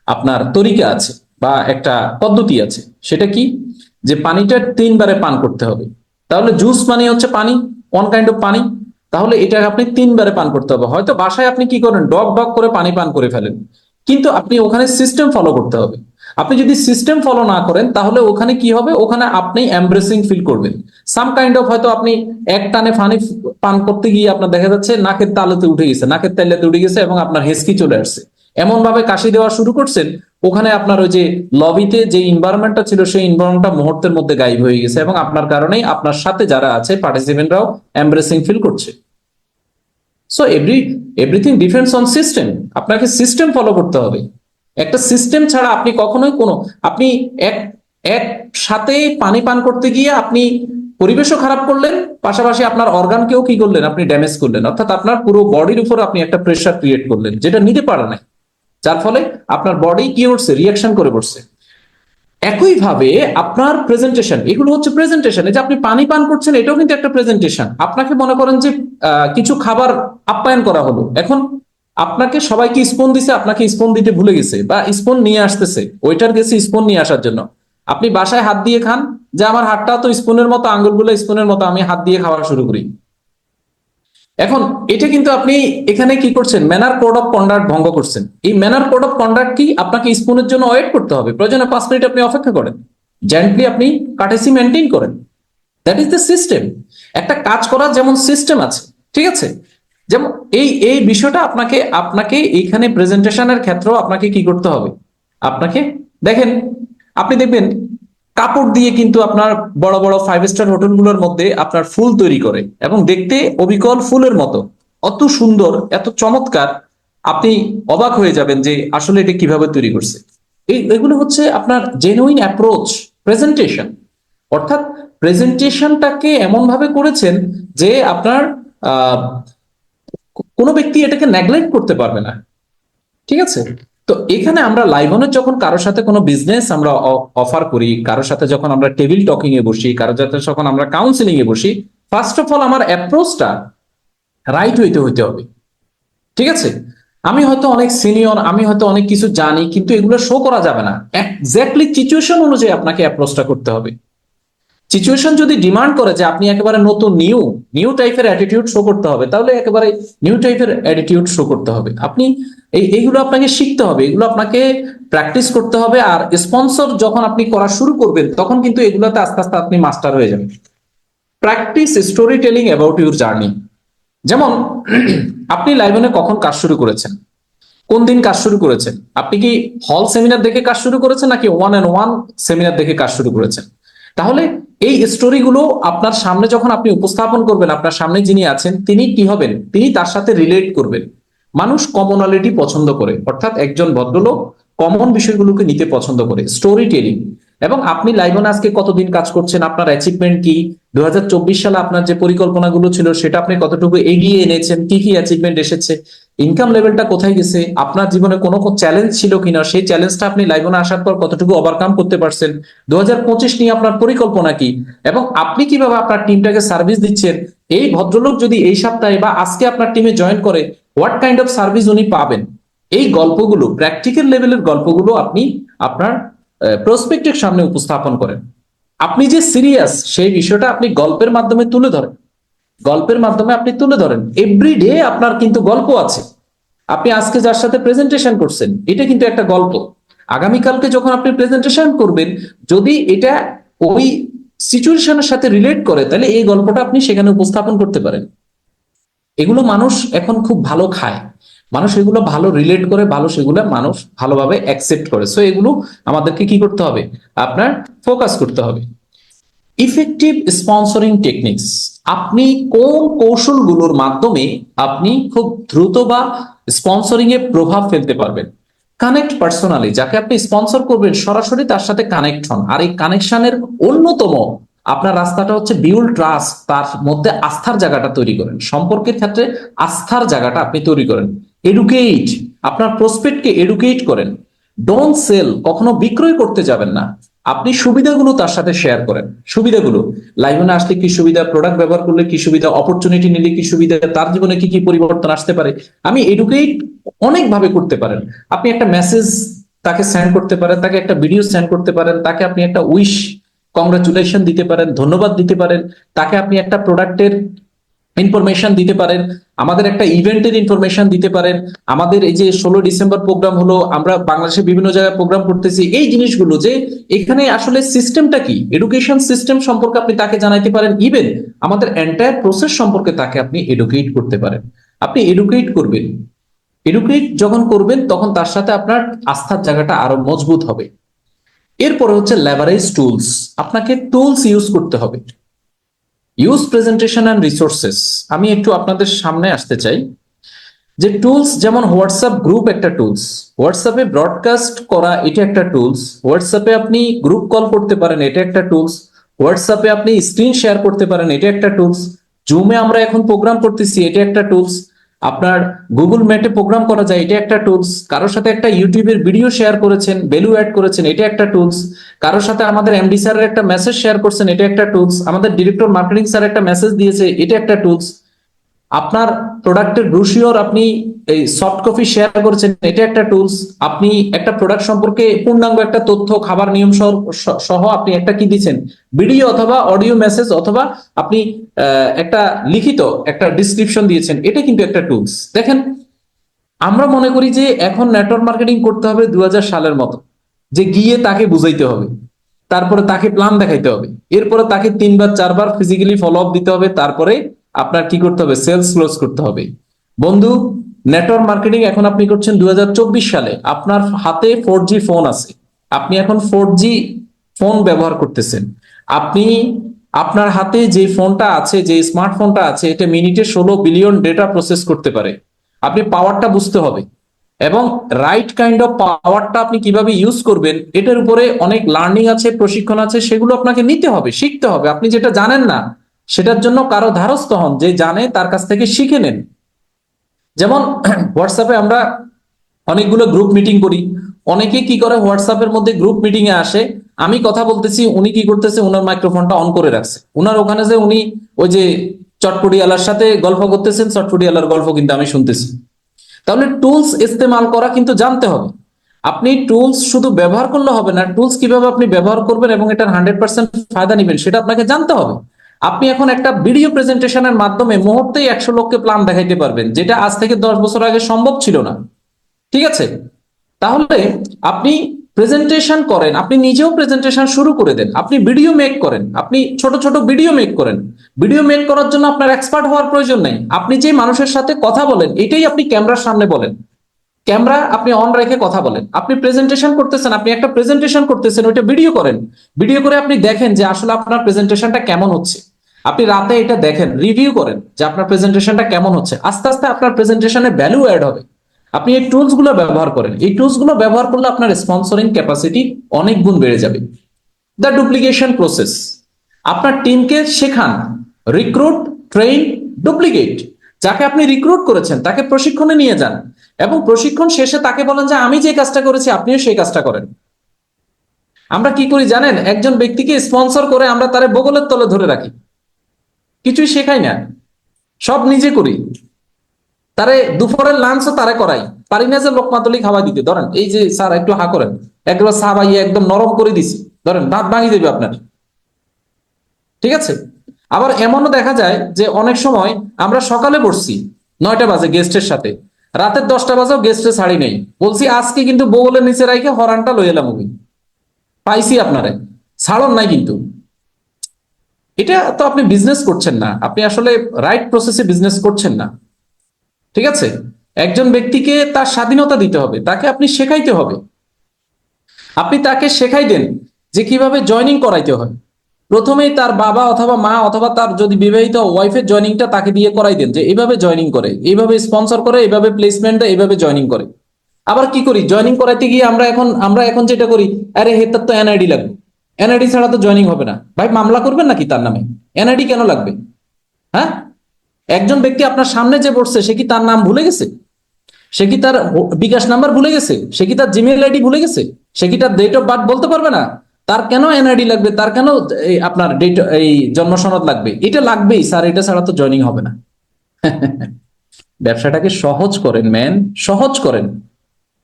আপনার তরিকা আছে বা একটা পদ্ধতি আছে। সেটা কি, যে পানিটা 3 বারে পান করতে হবে। তাহলে জুস মানে হচ্ছে পানি, ওয়ান কাইন্ড অফ পানি। তাহলে এটা আপনি 3 বারে পান করতে হবে। হয়তো বাসায় আপনি কি করেন, ডগ ডগ করে পানি পান করে ফেলেন, কিন্তু আপনি ওখানে সিস্টেম ফলো করতে হবে। আপনি যদি সিস্টেম ফলো না করেন, তাহলে ওখানে কি হবে, ওখানে আপনি এমব্রেসিং ফিল করবেন সাম কাইন্ড অফ। হয়তো আপনি এক টানে পানি পান করতে গিয়ে আপনার দেখা যাচ্ছে নাকের তালুতে উঠে গেছে, নাকের তালুতে উঠে গেছে এবং আপনার হেসকি চলে আসছে, এমন ভাবে কাশি দেওয়া শুরু করছেন, ওখানে আপনার ওই যে লবিতে যে ইনভায়রনমেন্টটা ছিল সেই ইনভায়রনমেন্টটা মুহূর্তের মধ্যে গায়েব হয়ে গেছে, এবং আপনার কারণেই আপনার সাথে যারা আছে পার্টিসিপেন্টরাও এমব্রেসিং ফিল করছে। So everything depends on system. আপনাকে সিস্টেম ফলো করতে হবে। একটা সিস্টেম ছাড়া আপনি কখনোই আপনি এক এক সাথে পানি পান করতে গিয়ে আপনি পরিবেশও খারাপ করলেন, পাশাপাশি আপনার অর্গানকেও কি করলেন, আপনি ড্যামেজ করলেন। অর্থাৎ আপনার পুরো বডির উপর আপনি একটা প্রেশার ক্রিয়েট করলেন যেটা নিতে পারে না, যার ফলে আপনার বডি কি করছে, রিয়াকশন করে পড়ছে। একইভাবে আপনার প্রেজেন্টেশন, এগুলো হচ্ছে প্রেজেন্টেশন। এই যে আপনি পানি পান করছেন, এটাও কিন্তু একটা প্রেজেন্টেশন। আপনাকে মনে করেন যে কিছু খাবার আপ্যায়ন করা হলো, এখন আপনাকে সবাইকে স্পুন দিছে, আপনাকে স্পুন দিতে ভুলে গেছে বা স্পুন নিয়ে আসতেছে, ওইটার গেছে স্পুন নিয়ে আসার জন্য। আপনি বাসায় হাত দিয়ে খান, যে আমার হাতটা তো স্পুনের মতো, আঙ্গুলগুলো স্পুনের মতো, আমি হাত দিয়ে খাওয়া শুরু করি। এখন এটা কিন্তু আপনি এখানে কি করছেন, ম্যানার কোড অফ কন্ডাক্ট ভঙ্গ করছেন। এই ম্যানার কোড অফ কন্ডাক্ট কি, আপনাকে স্পুনের জন্য ওয়েট করতে হবে, প্রয়োজনে 5 মিনিট আপনি অপেক্ষা করেন, জেন্টলি আপনি কার্টেসি মেনটেন করেন। That is the system. একটা কাজ করার যেমন সিস্টেম আছে, ঠিক আছে, যেমন এই এই বিষয়টা আপনাকে আপনাকে এইখানে প্রেজেন্টেশনের ক্ষেত্রেও আপনাকে কি করতে হবে, আপনাকে দেখেন, আপনি দেখবেন কাপড় দিয়ে কিন্তু আপনার বড় বড় 5 স্টার হোটেলগুলোর মধ্যে আপনার ফুল তৈরি করে, এবং দেখতে অবিকল ফুলের মতো, অত সুন্দর, এত চমৎকার, আপনি অবাক হয়ে যাবেন যে আসলে এটা কিভাবে তৈরি করছে। এগুলো হচ্ছে আপনার জেনুইন অ্যাপ্রোচ, প্রেজেন্টেশন। অর্থাৎ প্রেজেন্টেশনটাকে এমন ভাবে করেছেন যে আপনার আহ কোনো ব্যক্তি এটাকে নেগলেক্ট করতে পারবে না, ঠিক আছে। তো এখানে আমরা লাইভনের যখন কারোর সাথে কোনো বিজনেস আমরা অফার করি, কারোর সাথে যখন আমরা টেবিল টকিং এ বসি, কারোর সাথে যখন আমরা কাউন্সিলিং এ বসি, ফার্স্ট অফ অল আমার অ্যাপ্রোচটা রাইট হইতে হবে, ঠিক আছে। আমি হয়তো অনেক সিনিয়র, আমি হয়তো অনেক কিছু জানি, কিন্তু এগুলো শো করা যাবে না। এক্স্যাক্টলি সিচুয়েশন অনুযায়ী আপনাকে অ্যাপ্রোচটা করতে হবে। সিচুয়েশন যদি ডিমান্ড করে যে আপনি একেবারে নতুন নিউ নিউ টাইপের অ্যাটিটিউড শো করতে হবে, তাহলে একেবারে নিউ টাইপের অ্যাটিটিউড শো করতে হবে। আপনি এইগুলো আপনাকে শিখতে হবে, এগুলো আপনাকে প্র্যাকটিস করতে হবে। আর স্পন্সর যখন আপনি করা শুরু করবেন, তখন কিন্তু এগুলোতে আস্তে আস্তে আপনি মাস্টার হয়ে যাবেন। Practice story telling about your journey. যেমন আপনি লাইভনে কখন কাজ শুরু করেছেন, কোন দিন কাজ শুরু করেছেন, আপনি কি হল সেমিনার দেখে কাজ শুরু করেছেন নাকি 1-on-1 সেমিনার দেখে কাজ শুরু করেছেন? তাহলে এই স্টোরিগুলো আপনার সামনে যখন আপনি উপস্থাপন করবেন, আপনার সামনে যিনি আছেন তিনি কি হবেন, তিনি তার সাথে রিলেট করবেন। মানুষ কমনালিটি পছন্দ করে, অর্থাৎ একজন ভদ্রলোক কমন বিষয়গুলোকে নিতে পছন্দ করে, স্টোরি টেলিং। এবং আপনি লাইভনে আজকে কতদিন কাজ করছেন, আপনার অ্যাচিভমেন্ট কি, 2024 সালে আপনার যে পরিকল্পনাগুলো ছিল সেটা আপনি কতটুকু এগিয়ে এনেছেন, কি কি অ্যাচিভমেন্ট এসেছে, ইনকাম লেভেলটা কোথায় গেছে, আপনার জীবনে কোনো চ্যালেঞ্জ ছিল কিনা, সেই চ্যালেঞ্জটা আপনি লাইভনে আসার পর কতটুকু ওভারকাম করতে পারছেন, 2025 নিয়ে আপনার পরিকল্পনা কি, এবং আপনি কিভাবে আপনার টিমটাকে সার্ভিস দিচ্ছেন। এই ভদ্রলোক যদি এই সপ্তাহে বা আজকে আপনার টিমে জয়েন করে, হোয়াট কাইন্ড অফ সার্ভিস উনি পাবেন, এই গল্পগুলো, প্র্যাকটিক্যাল লেভেলের গল্পগুলো আপনি আপনার প্রসপেক্টের সামনে উপস্থাপন করেন। আপনি যে সিরিয়াস সেই বিষয়টা আপনি গল্পের মাধ্যমে তুলে ধরেন, গল্পের মাধ্যমে আপনি তুলে ধরেন। এভরিডে আপনার কিন্তু গল্প আছে। আপনি আজকে যার সাথে প্রেজেন্টেশন করছেন এটা কিন্তু একটা গল্প। আগামীকালকে যখন আপনি প্রেজেন্টেশন করবেন, যদি এটা ওই সিচুয়েশনের সাথে রিলেট করে, তাহলে এই গল্পটা আপনি সেখানে উপস্থাপন করতে পারেন। এগুলো মানুষ এখন খুব ভালো খায়, মানুষ এগুলো ভালো রিলেট করে, ভালো সেগুলো মানুষ ভালোভাবে অ্যাকসেপ্ট করে। সো এগুলো আমাদেরকে কি করতে হবে, আপনার ফোকাস করতে হবে। ইফেক্টিভ স্পন্সরিং টেকনিক্স, আপনি কোন কৌশলগুলোর মাধ্যমে আপনি খুব দ্রুত বা স্পন্সরিং এ প্রভাব ফেলতে পারবেন। কানেক্ট পার্সোনালি, যাকে আপনি স্পন্সর করবেন সরাসরি তার সাথে কানেক্ট হন। আর এই কানেকশনের অন্যতম আপনার রাস্তাটা হচ্ছে বিউল্ড ট্রাস্ট, তার মধ্যে আস্থার জায়গাটা তৈরি করেন। সম্পর্কের ক্ষেত্রে আস্থার জায়গাটা আপনি তৈরি করেন। এডুকেট, আপনার প্রসপেক্টকে এডুকেট করেন। ডোন্ট সেল, কখনো বিক্রয় করতে যাবেন না, আপনি সুবিধাগুলো তার সাথে শেয়ার করেন। সুবিধাগুলো, লাইভনে আসলে কি সুবিধা, প্রোডাক্ট ব্যবহার করলে কি সুবিধা, অপরচুনিটি নিলে কি সুবিধা, তার জীবনে কি কি পরিবর্তন আসতে পারে। আমি এডুকেট অনেক ভাবে করতে পারেন। আপনি একটা মেসেজ তাকে সেন্ড করতে পারেন, তাকে একটা ভিডিও সেন্ড করতে পারেন, তাকে আপনি একটা উইশ কংগ্রাচুলেশন দিতে পারেন, ধন্যবাদ দিতে পারেন, তাকে আপনি একটা প্রোডাক্টের ইনফরমেশন দিতে পারেন, আমাদের একটা ইভেন্টের ইনফরমেশন দিতে পারেন। আমাদের এই যে 16 ডিসেম্বর প্রোগ্রাম হলো, আমরা বাংলাদেশের বিভিন্ন জায়গায় প্রোগ্রাম করতেছি, এই জিনিসগুলো যে এখানে আসলে সিস্টেমটা কি, এডুকেশন সিস্টেম সম্পর্কে আপনি তাকে জানাইতে পারেন। ইভেন আমাদের এন্টায়ার প্রসেস সম্পর্কে তাকে আপনি এডুকেট করতে পারেন। আপনি এডুকেট করবেন, এডুকেট যখন করবেন তখন তার সাথে আপনার আস্থার জায়গাটা আরো মজবুত হবে। এরপরে হচ্ছে লেভারেজ টুলস, আপনাকে টুলস ইউজ করতে হবে। ইউজ প্রেজেন্টেশন অ্যান্ড রিসোর্সেস, আমি একটু আপনাদের সামনে আসতে চাই যে টুলস, যেমন হোয়াটসঅ্যাপ গ্রুপ একটা টুলস, হোয়াটসঅ্যাপে ব্রডকাস্ট করা এটা একটা টুলস, হোয়াটসঅ্যাপে আপনি গ্রুপ কল করতে পারেন এটা একটা টুলস, হোয়াটসঅ্যাপে আপনি স্ক্রিন শেয়ার করতে পারেন এটা একটা টুলস, জুমে আমরা এখন প্রোগ্রাম করতেছি এটা একটা টুলস, আপনার গুগল মিটে প্রোগ্রাম করা যায় এটা একটা টুলস, কারোর সাথে একটা ইউটিউবের ভিডিও শেয়ার করেছেন, ভ্যালু অ্যাড করেছেন এটা একটা টুলস, কারোর সাথে আমাদের এমডি স্যারের একটা মেসেজ শেয়ার করছেন এটা একটা টুলস, আমাদের ডিরেক্টর মার্কেটিং স্যার একটা মেসেজ দিয়েছে এটা একটা টুলস, আপনার প্রোডাক্টের ব্রোশিওর আপনি এই সফট কপি শেয়ার করেছেন এটা একটা টুলস, আপনি একটা প্রোডাক্ট সম্পর্কে পূর্ণাঙ্গ একটা তথ্য, খাবার নিয়ম সহ আপনি একটা কি দিচ্ছেন, ভিডিও অথবা অডিও মেসেজ, অথবা আপনি একটা লিখিত একটা ডিসক্রিপশন দিয়েছেন, এটা কিন্তু একটা টুলস। দেখেন, আমরা মনে করি যে এখন নেটওয়ার্ক মার্কেটিং করতে হবে 2000 সালের মতো, যে গিয়ে তাকে বুঝাইতে হবে, তারপরে তাকে প্ল্যান দেখাইতে হবে, এরপরে তাকে 3 বার 4 বার ফিজিক্যালি ফলো আপ দিতে হবে, তারপরে আপনার কি করতে হবে, সেলস ক্লোজ করতে হবে। বন্ধু, নেটওয়ার্ক মার্কেটিং এখন আপনি করছেন 2024 সালে, আপনার হাতে 4G ফোন আছে, আপনি এখন 4G ফোন ব্যবহার করতেছেন। আপনি আপনার হাতে যে ফোনটা আছে, যে স্মার্টফোনটা আছে, এটা মিনিটে 16 বিলিয়ন ডেটা প্রসেস করতে পারে। আপনি পাওয়ারটা বুঝতে হবে, এবং রাইট কাইন্ড অফ পাওয়ারটা আপনি কিভাবে ইউজ করবেন এটার উপরে অনেক লার্নিং আছে, প্রশিক্ষণ আছে, সেগুলো আপনাকে নিতে হবে, শিখতে হবে। আপনি যেটা জানেন না সেটার জন্য কারো ধারস্থ হন, যে জানে তার কাছ থেকে শিখে নেন। যেমন হোয়াটসঅ্যাপে আমরা অনেকগুলো গ্রুপ মিটিং করি, অনেকে কি করে হোয়াটসঅ্যাপের মধ্যে গ্রুপ মিটিং এ আসে, আমি কথা বলতেছি, উনি কি করতেছে, উনার মাইক্রোফোনটা অন করে রাখছে, উনার ওখানে যে উনি ওই যে চটপটিয়ালার সাথে গল্প করতেছেন, চটপটিয়ালার গল্প কিন্তু আমি শুনতেছি। তাহলে টুলস ইস্তেমাল করা কিন্তু জানতে হবে। আপনি টুলস শুধু ব্যবহার করলে হবে না, টুলস কিভাবে আপনি ব্যবহার করবেন এবং এটার 100% ফায়দা নেবেন সেটা আপনাকে জানতে হবে। আপনি এখন একটা ভিডিও প্রেজেন্টেশনের মাধ্যমে মুহূর্তেই 100 লোককে প্ল্যান দেখাইতে পারবেন, যেটা আজ থেকে 10 বছর আগে সম্ভব ছিল না। ঠিক আছে, তাহলে আপনি প্রেজেন্টেশন করেন, আপনি নিজেও প্রেজেন্টেশন শুরু করে দেন, আপনি ভিডিও মেক করেন, আপনি ছোট ছোট ভিডিও মেক করেন। ভিডিও মেক করার জন্য আপনার এক্সপার্ট হওয়ার প্রয়োজন নাই, আপনি যে মানুষের সাথে কথা বলেন এটাই আপনি ক্যামেরার সামনে বলেন, ক্যামেরা আপনি অন রেখে কথা বলেন। আপনি প্রেজেন্টেশন করতেছেন, আপনি একটা প্রেজেন্টেশন করতেছেন, ওইটা ভিডিও করেন, ভিডিও করে আপনি দেখেন যে আসলে আপনার প্রেজেন্টেশনটা কেমন হচ্ছে। আপনি রাতে এটা দেখেন, রিভিউ করেন যে আপনার প্রেজেন্টেশনটা কেমন হচ্ছে। আস্তে আস্তে আপনার প্রেজেন্টেশনে ভ্যালু অ্যাড হবে। আপনি এই টুলস গুলো ব্যবহার করেন, এই টুলস গুলো ব্যবহার করলে আপনার স্পন্সরিং ক্যাপাসিটি অনেক গুণ বেড়ে যাবে। দ্য ডুপ্লিকেশন প্রসেস, আপনার টিমকে শেখান, রিক্রুট, ট্রেন, ডুপ্লিকেট। যাকে আপনি রিক্রুট করেছেন তাকে প্রশিক্ষণে নিয়ে যান, এবং প্রশিক্ষণ শেষে তাকে বলেন যে আমি যে কাজটা করেছি আপনিও সেই কাজটা করেন। আমরা কি করি জানেন, একজন ব্যক্তিকে স্পন্সর করে আমরা তারে বগলের তলে ধরে রাখি, কিছুই শেখাই না, সব নিজে করি। তারে দুপুরের লাঞ্চও তারে করাই, পারি না যে লোকমাতলি খাওয়া দিতে, ধরেন এই যে স্যার একটু হা করেন, একবার চা বাইয়ে একদম নরম করে দিছি, ধরেন ভাত ভাঙিয়ে দেবে আপনার। ঠিক আছে, আবার এমনও দেখা যায় যে অনেক সময় আমরা সকালে বসছি 9টা বাজে গেস্টের সাথে, রাতের 10টা বাজেও গেস্টে ছাড়ি নেই, বলছি আজকে কিন্তু বগলের নিচে রাইখে হরানটা লই এলাম ওই পাইছি আপনারে, ছাড়ন নাই কিন্তু। এটা তো আপনি বিজনেস করছেন না, আপনি আসলে রাইট প্রসেসে বিজনেস করছেন না। ঠিক আছে, একজন ব্যক্তিকে তার স্বাধীনতা দিতে হবে, তাকে আপনি শেখাইতে হবে। আপনি তাকে শেখাই দেন যে কিভাবে জয়নিং করাইতে হয়। প্রথমেই তার বাবা অথবা মা অথবা তার যদি বিবাহিত ওয়াইফের জয়নিংটা তাকে দিয়ে করাই দেন, যে এইভাবে জয়নিং করে, এইভাবে স্পন্সর করে, এইভাবে প্লেসমেন্ট দেয়, এইভাবে জয়নিং করে। আবার কি করি, জয়নিং করাইতে গিয়ে আমরা এখন যেটা করি, আরে হে তার তো এনআইডি লাগবে, এনআইডি ছাড়া তো জয়নিং হবে না। ভাই মামলা করবেন নাকি তার নামে? এনআইডি কেন লাগবে? হ্যাঁ, একজন ব্যক্তি আপনার সামনে যে বসছে সে কি তার নাম ভুলে গেছে? সে কি তার বিকাশ নাম্বার ভুলে গেছে? সে কি তার জিমেইল আইডি ভুলে গেছে? সে কি তার ডেট অফ বার্থ বলতে পারবে না? তার কেন এনআইডি লাগবে? তার কেন আপনার ডেট, এই জন্ম সনদ লাগবে? এটা লাগবেই স্যার, এটা ছাড়া তো জয়নিং হবে না। ব্যবসাটাকে সহজ করেন ম্যান, সহজ করেন।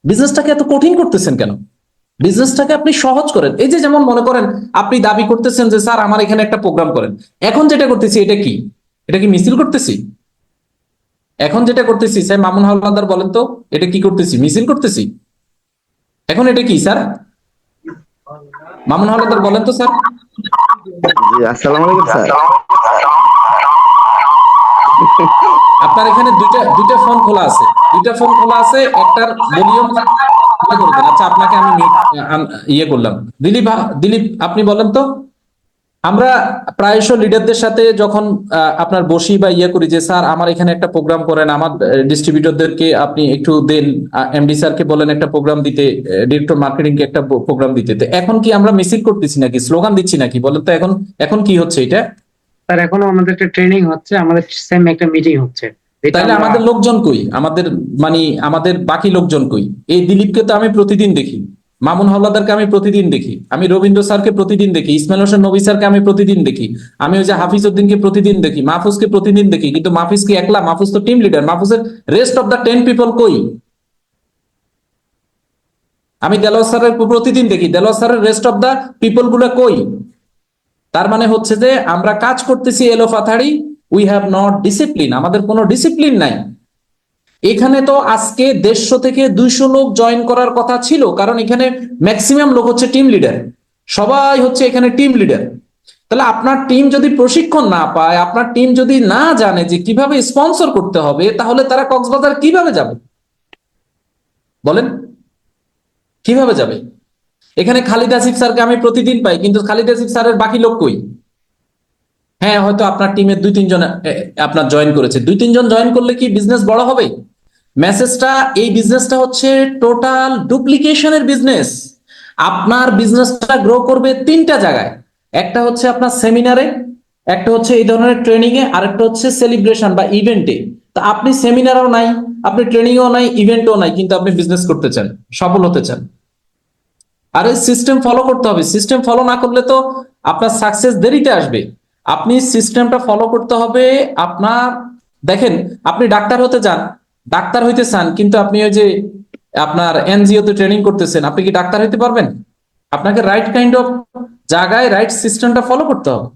বিজনেসটাকে এত কঠিন করতেছেন কেন? বিজনেসটাকে আপনি সহজ করেন। এই যে যেমন মনে করেন আপনি দাবি করতেছেন যে স্যার আমার এখানে একটা প্রোগ্রাম করেন, এখন যেটা করতেছি এটা কি? এটা কি মিছিল করতেছি? এখন যেটা করতেছি স্যার মামুন হাওলাদার বলেন তো, এটা কি করতেছি? মিছিল করতেছি? এখন এটা কি স্যার? মামুন হাওলাদার বলেন তো স্যার। জি, আসসালামু আলাইকুম স্যার। আপনার এখানে দুইটা দুইটা ফোন খোলা আছে, দুইটা ফোন খোলা আছে, একটার ভলিউম করে দেন। আচ্ছা আপনাকে আমি ইয়ে করলাম। দিলীপ আপনি বলেন তো, আমরা প্রায়শ লিডারদের সাথে যখন আপনার বসি বা ইয়ে করি যে স্যার আমার এখানে একটা প্রোগ্রাম করেন, আমার ডিস্ট্রিবিউটরদেরকে আপনি একটু দেন, এমডি স্যারকে বলেন একটা প্রোগ্রাম দিতে, ডিরেক্টর মার্কেটিং কে একটা প্রোগ্রাম দিতে। তো এখন কি আমরা মিছিল করতেছি নাকি, স্লোগান দিচ্ছি নাকি বলেন তো? এখন এখন কি হচ্ছে এটা? স্যার এখনো আমাদের একটা ট্রেনিং হচ্ছে, আমাদের সেম একটা মিটিং হচ্ছে, এটা তাহলে আমরা আমাদের লোকজন কই? আমাদের মানে আমাদের বাকি লোকজন কই? এই দিলীপকে তো আমি প্রতিদিন দেখি, মামুন হাওলাদারকে আমি প্রতিদিন দেখি, আমি রবীন্দ্র স্যারকে প্রতিদিন দেখি, ইসমাইল হোসেন নবী স্যারকে আমি প্রতিদিন দেখি, আমি ওই যে হাফিজ উদ্দিনকে প্রতিদিন দেখি, মাহফুজকে প্রতিদিন দেখি। কিন্তু মাহফুজ কি একলা? মাহফুজ তো টিম লিডার। মাহফুজের রেস্ট অফ দ্য 10 পিপল কই? আমি দেলোয়ার স্যারের প্রতিদিন দেখি, দেলোয়ার স্যারের রেস্ট অফ দ্য পিপল গুলো কই? তার মানে হচ্ছে যে আমরা কাজ করতেছি এলোপাথাড়ি, উই হ্যাভ নট ডিসিপ্লিন, আমাদের কোনো ডিসিপ্লিন নাই। এখানে তো আজকে 150 থেকে 200 লোক জয়েন করার কথা ছিল, কারণ এখানে ম্যাক্সিমাম লোক হচ্ছে টিম লিডার, সবাই হচ্ছে এখানে টিম লিডার। তাহলে আপনার টিম যদি প্রশিক্ষণ না পায়, আপনার টিম যদি না জানে যে কিভাবে স্পন্সর করতে হবে, তাহলে তারা কক্সবাজার কিভাবে যাবে বলেন? কিভাবে যাবে? এখানে খালিদ আসিফ স্যারকে আমি প্রতিদিন পাই, কিন্তু খালিদ আসিফ স্যারের বাকি লোক কই? হ্যাঁ, হয়তো আপনার টিমের 2-3 জন আপনার জয়েন করেছে, 2-3 জন জয়েন করলে কি বিজনেস বড় হবে? মেসেজটা, এই বিজনেসটা হচ্ছে টোটাল ডুপ্লিকেশনের বিজনেস। আপনার বিজনেসটা গ্রো করবে 3টা জায়গায়, একটা হচ্ছে আপনার সেমিনারে, একটা হচ্ছে এই ধরনের ট্রেনিং এ, আরেকটা হচ্ছে সেলিব্রেশন বা ইভেন্টে। তা আপনি সেমিনারও নাই, আপনি ট্রেনিংও নাই, ইভেন্টও নাই, কিন্তু আপনি বিজনেস করতে চান, সফল হতে চান। আরে সিস্টেম ফলো করতে হবে, সিস্টেম ফলো না করলে তো আপনার সাকসেস দেরিতে আসবে। আপনি সিস্টেমটা ফলো করতে হবে আপনার। দেখেন, আপনি ডাক্তার হতে চান, ডাক্তার হইতে চান, কিন্তু আপনি ওই যে আপনার এনজিও তে ট্রেনিং করতেছেন, আপনি কি ডাক্তার হইতে পারবেন? আপনাকে রাইট কাইন্ড অফ জায়গায় রাইট সিস্টেমটা ফলো করতে হবে।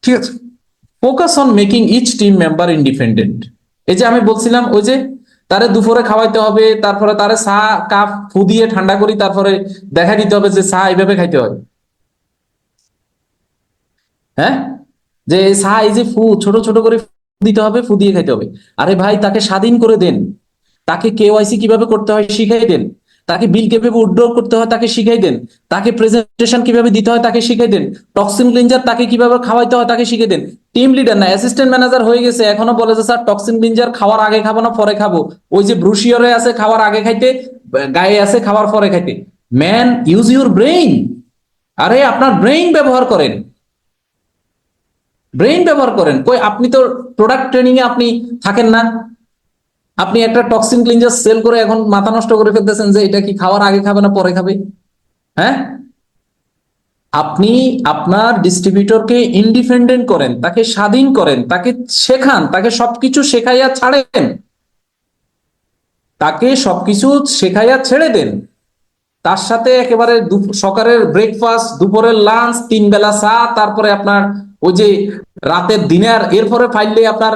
ঠিক আছে, focus on making each team member independent. এই যে আমি বলছিলাম, ওই যে তারে দুপুরে খাওয়াইতে হবে, তারপরে তারে চা কাপ ফু দিয়ে ঠান্ডা করি, তারপরে দেখা দিতে হবে যে চা এইভাবে খাইতে হয়। হ্যাঁ, যে চা এই যে ফু ছোট ছোট করে দিতে হবে, ফু দিয়ে খাইতে হবে। আরে ভাই তাকে স্বাধীন করে দেন, তাকে কেওয়াইসি কিভাবে করতে হয় শিখাই দেন, তাকে বিল কিভাবে উইথড্র করতে হয় তাকে শিখাই দেন, তাকে প্রেজেন্টেশন কিভাবে দিতে হয় তাকে শিখাই দেন, টক্সিন ক্লিনজার তাকে কিভাবে খাওয়াইতে হয় তাকে শিখিয়ে দেন। টিম লিডার না, অ্যাসিস্ট্যান্ট ম্যানেজার হয়ে গেছে, এখনো বলে যে স্যার টক্সিন ক্লিনজার খাওয়ার আগে খাবো না পরে খাবো। ওই যে ব্রুশিয়রে আছে খাওয়ার আগে খাইতে, গায়ে আছে খাওয়ার পরে খাইতে। Man, use your brain. আরে আপনার ব্রেইন ব্যবহার করেন, ব্রেইন ব্যবহার করেন। কই আপনি তো প্রোডাক্ট ট্রেনিং এ আপনি থাকেন না। আপনি একটা টক্সিন ক্লিনজার সেল করে এখন মাথা নষ্ট করে ফেলতেছেন যে এটা কি খাওয়ার আগে খাবে না পরে খাবে। হ্যাঁ, আপনি আপনার ডিস্ট্রিবিউটরকে ইন্ডিপেন্ডেন্ট করেন, তাকে স্বাধীন করেন, তাকে শেখান, তাকে সবকিছু শেখাইয়া ছাড়েন, তাকে সবকিছু শেখাইয়া ছেড়ে দেন। তার সাথে একেবারে সকালের ব্রেকফাস্ট, দুপুরের লাঞ্চ, 3 বেলা চা, তারপরে আপনার ওই যে রাতের দিনের এরপরে ফাইলে আপনার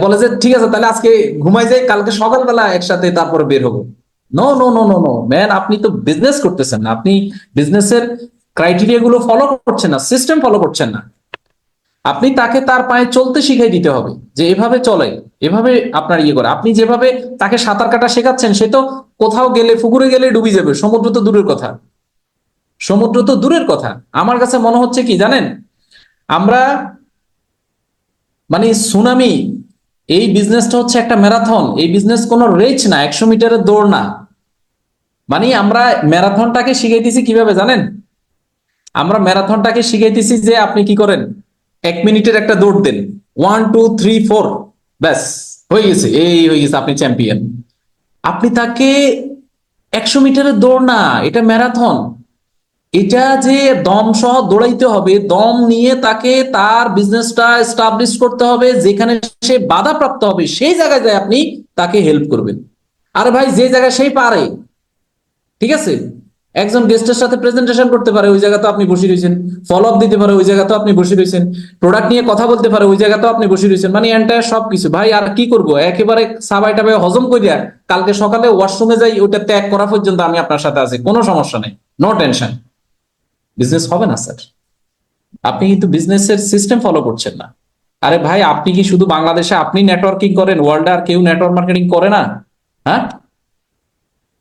বলে যে ঠিক আছে তাহলে আজকে ঘুমাই যাই, কালকে সকালবেলা একসাথে তারপরে বের হবো। No no no no no man, আপনি তো বিজনেস করতেছেন না, আপনি বিজনেসের ক্রাইটেরিয়া গুলো ফলো করছেন না, সিস্টেম ফলো করছেন না। আপনি তাকে তার পায়ে চলতে শিখাই দিতে হবে, যে এভাবে চলে, এভাবে আপনার ইয়ে করে। আপনি যেভাবে তাকে সাঁতার কাটা শেখাচ্ছেন, সে তো কোথাও গেলে পুকুরে গেলে ডুবে যাবে, সমুদ্র তো দূরের কথা, সমুদ্র তো দূরের কথা। আমার কাছে মনে হচ্ছে কি জানেন, আমরা মানে সুনামি, এই বিজনেসটা হচ্ছে একটা ম্যারাথন, এই বিজনেস কোনো রেস না, 100 মিটারের দৌড় না। মানে আমরা ম্যারাথনটাকে শিখাইতেছি কিভাবে জানেন, আমরা ম্যারাথনটাকে শিখাইতেছি যে আপনি কি করেন, 1 মিনিটের একটা দৌড় দেন, 1 2 3 4, ব্যাস হয়ে গেছে, এই হয়ে গেছে, আপনি চ্যাম্পিয়ন। আপনি তাকে 100 মিটারের দৌড় না, এটা ম্যারাথন। এটা যে দম সহ দৌড়াইতে হবে, দম নিয়ে তাকে তার বিজনেসটা এস্টাবলিশ করতে হবে, যেখানে সে বাধাপ্রাপ্ত হবে সেই জায়গায় যায় আপনি তাকে হেল্প করবেন। আরে ভাই, যে জায়গায় সেই পারে, ঠিক আছে, একজন গেস্টের সাথে প্রেজেন্টেশন করতে পারে, ওই জায়গা তো আপনি বসে রয়েছেন, ফলো আপ দিতে পারে, ওই জায়গা তো আপনি বসে রয়েছেন, প্রোডাক্ট নিয়ে কথা বলতে পারে, ওই জায়গা তো আপনি বসে রয়েছেন, মানে এন্টায়ার সবকিছু। ভাই আর কি করব, একেবারে সাবাই টাবাই হজম করিয়া কালকে সকালে ওয়াশরুমে যাই, ওটা ত্যাগ করা পর্যন্ত আমি আপনার সাথে আছি, কোনো সমস্যা নেই, নো টেনশন। বিজনেস হবে না স্যার, আপনি কিন্তু বিজনেসের সিস্টেম ফলো করছেন না। আরে ভাই, আপনি কি শুধু বাংলাদেশে আপনি নেটওয়ার্কিং করেন, ওয়ার্ল্ডে আর কেউ নেটওয়ার্ক মার্কেটিং করে না? হ্যাঁ,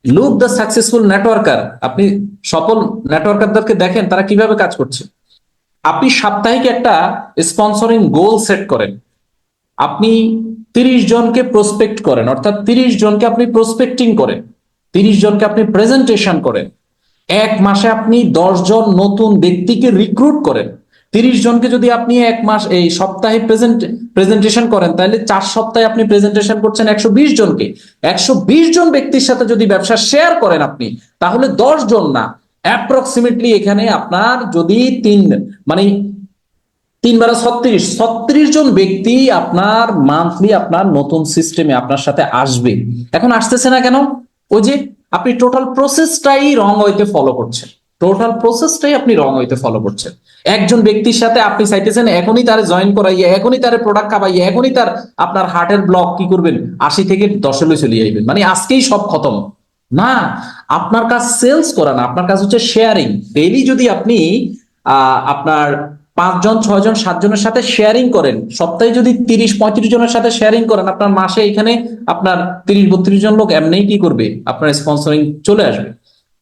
লুক দ্য সাকসেসফুল নেটওয়ার্কার। আপনি সফল নেটওয়ার্কারদেরকে দেখেন তারা কিভাবে কাজ করছে। আপনি সাপ্তাহিক একটা স্পন্সরিং গোল সেট করেন, আপনি 30 জনকে প্রসপেক্ট করেন, অর্থাৎ 30 জনকে আপনি প্রসপেক্টিং করেন, 30 জনকে আপনি প্রেজেন্টেশন করেন। 1 মাসে আপনি 10 জন নতুন ব্যক্তিকে রিক্রুট করেন। 30 জনকে যদি আপনি 1 মাস এই সপ্তাহে প্রেজেন্টেশন করেন, তাহলে 4 সপ্তাহে আপনি প্রেজেন্টেশন করছেন 120 জনকে। 120 জন ব্যক্তির সাথে যদি ব্যবসা শেয়ার করেন আপনি, তাহলে 10 জন না, অ্যাপ্রক্সিমেটলি এখানে আপনার যদি মানে 3 × 36 ব্যক্তি আপনার মান্থলি আপনার নতুন সিস্টেমে আপনার সাথে আসবে। এখন আসতেছে না কেন? ওই যে আপনি টোটাল প্রসেসটাই রং ওয়েতে ফলো করছেন, টোটাল প্রসেসটাই আপনি রং ওয়েতে ফলো করছেন। একজন ব্যক্তির সাথে আপনি চাইতেছেন এখনই তার জয়েন করাইয়া, এখনই তার প্রোডাক্ট খাবাইয়া, এখনই তার আপনার হার্টের ব্লক কি করবেন, 80 থেকে 10 চলে আইবেন, মানে আজকেই সব খতম। না, আপনার কাজ সেলস করা না, আপনার কাজ হচ্ছে শেয়ারিং। ডেইলি যদি আপনি আপনার 5 জন 6 জন 7 জনের সাথে শেয়ারিং করেন, সপ্তাহে যদি 30 35 জনের সাথে শেয়ারিং করেন, আপনার মাসে এখানে আপনার 30 32 জন লোক এমনিই কি করবে, আপনার স্পন্সরিং চলে আসবে।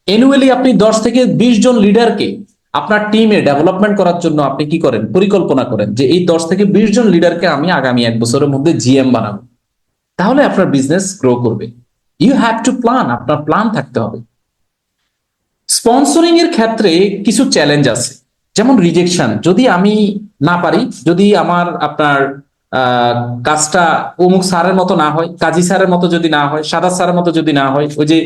এনুয়ালি আপনি 10 থেকে 20 জন লিডারকে আপনার টিমে ডেভেলপমেন্ট করার জন্য আপনি কি করেন, পরিকল্পনা করেন যে এই 10 থেকে 20 জন লিডারকে আমি আগামী 1 বছরের মধ্যে জিএম বানাবো। তাহলে আপনার বিজনেস গ্রো করবে। ইউ হ্যাভ টু প্ল্যান, আপনার প্ল্যান থাকতে হবে। স্পন্সরিং এর ক্ষেত্রে কিছু চ্যালেঞ্জ আছে, যেমন রিজেকশন। যদি আমি না পারি, যদি আমার আপনার কাজটা অমুক স্যারের মতো না হয়, কাজী স্যারের মতো যদি না হয়, সাদাত স্যারের মতো যদি না হয়, ওই যে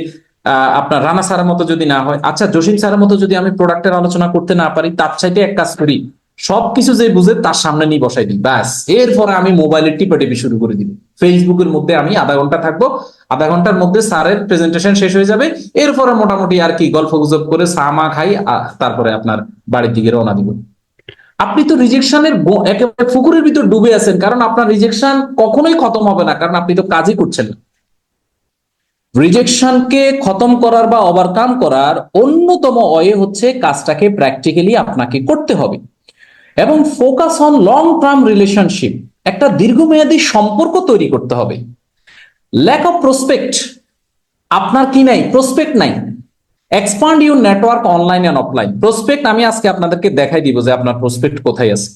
আপনার রানা স্যারের মতো যদি না হয়, আচ্ছা জসিম স্যারের মতো যদি আমি প্রোডাক্টের আলোচনা করতে না পারি, তার চাইতে এক কাজ করি, সবকিছু যে বুঝে তার সামনে নিয়ে বসাই দিই, ব্যাস। এরপরে আমি মোবাইলের টিপাটিপি শুরু করে দিব, ফেসবুকের মধ্যে আমি আধা ঘন্টা থাকবো, আধা ঘন্টার মধ্যে স্যারের প্রেজেন্টেশন শেষ হয়ে যাবে, এরপরে মোটামুটি আর কি গল্প গুজব করে সামা খাই, তারপরে আপনার বাড়ির দিকে রওনা দিব। আপনি তো রিজেকশনের একেবারে পুকুরের ভিতর ডুবে আছেন, কারণ আপনার রিজেকশন কখনোই খতম হবে না, কারণ আপনি তো কাজই করছেন না। রিজেকশনকে খতম করার বা ওভারকাম করার অন্যতম ওয়ে হচ্ছে কাজটাকে প্র্যাকটিক্যালি আপনাকে করতে হবে এবং focus on long term relationship, একটা দীর্ঘমেয়াদী সম্পর্ক তৈরি করতে হবে। ল্যাক অফ প্রসপেক্ট, আপনার কি নাই? প্রসপেক্ট নাই। Expand your network online and offline. Prospect আমি আজকে আপনাদেরকে দেখাই দিব যে আপনার প্রসপেক্ট কোথায় আছে।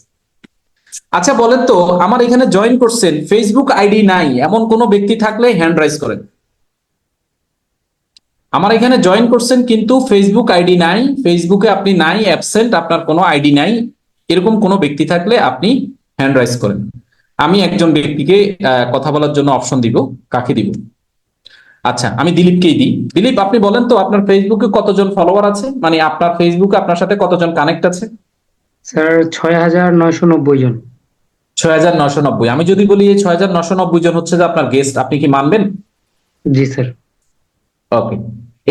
আচ্ছা বলেন তো, আমার এখানে জয়েন করছেন, ফেসবুক আইডি নাই, এমন কোন ব্যক্তি থাকলে হ্যান্ড রাইজ করেন। আমার এখানে জয়েন করছেন কিন্তু ফেসবুক আইডি নাই, ফেসবুকে আপনি নাই, অ্যাবসেন্ট, আপনার কোনো আইডি নাই, এরকম কোনো ব্যক্তি থাকলে আপনি হ্যান্ড রাইজ করেন। আমি একজন ব্যক্তিকে কথা বলার জন্য অপশন দিব, কাকে দিব? আচ্ছা, আমি দিলীপকেই দিই। দিলীপ, আপনি বলেন তো আপনার ফেসবুকে কতজন ফলোয়ার আছে, মানে আপনার ফেসবুকে আপনার সাথে কতজন কানেক্ট আছে? স্যার 6990 জন। 6990। আমি যদি বলি এই 6990 জন হচ্ছে যে আপনার গেস্ট, আপনি কি মানবেন? জি স্যার। ওকে,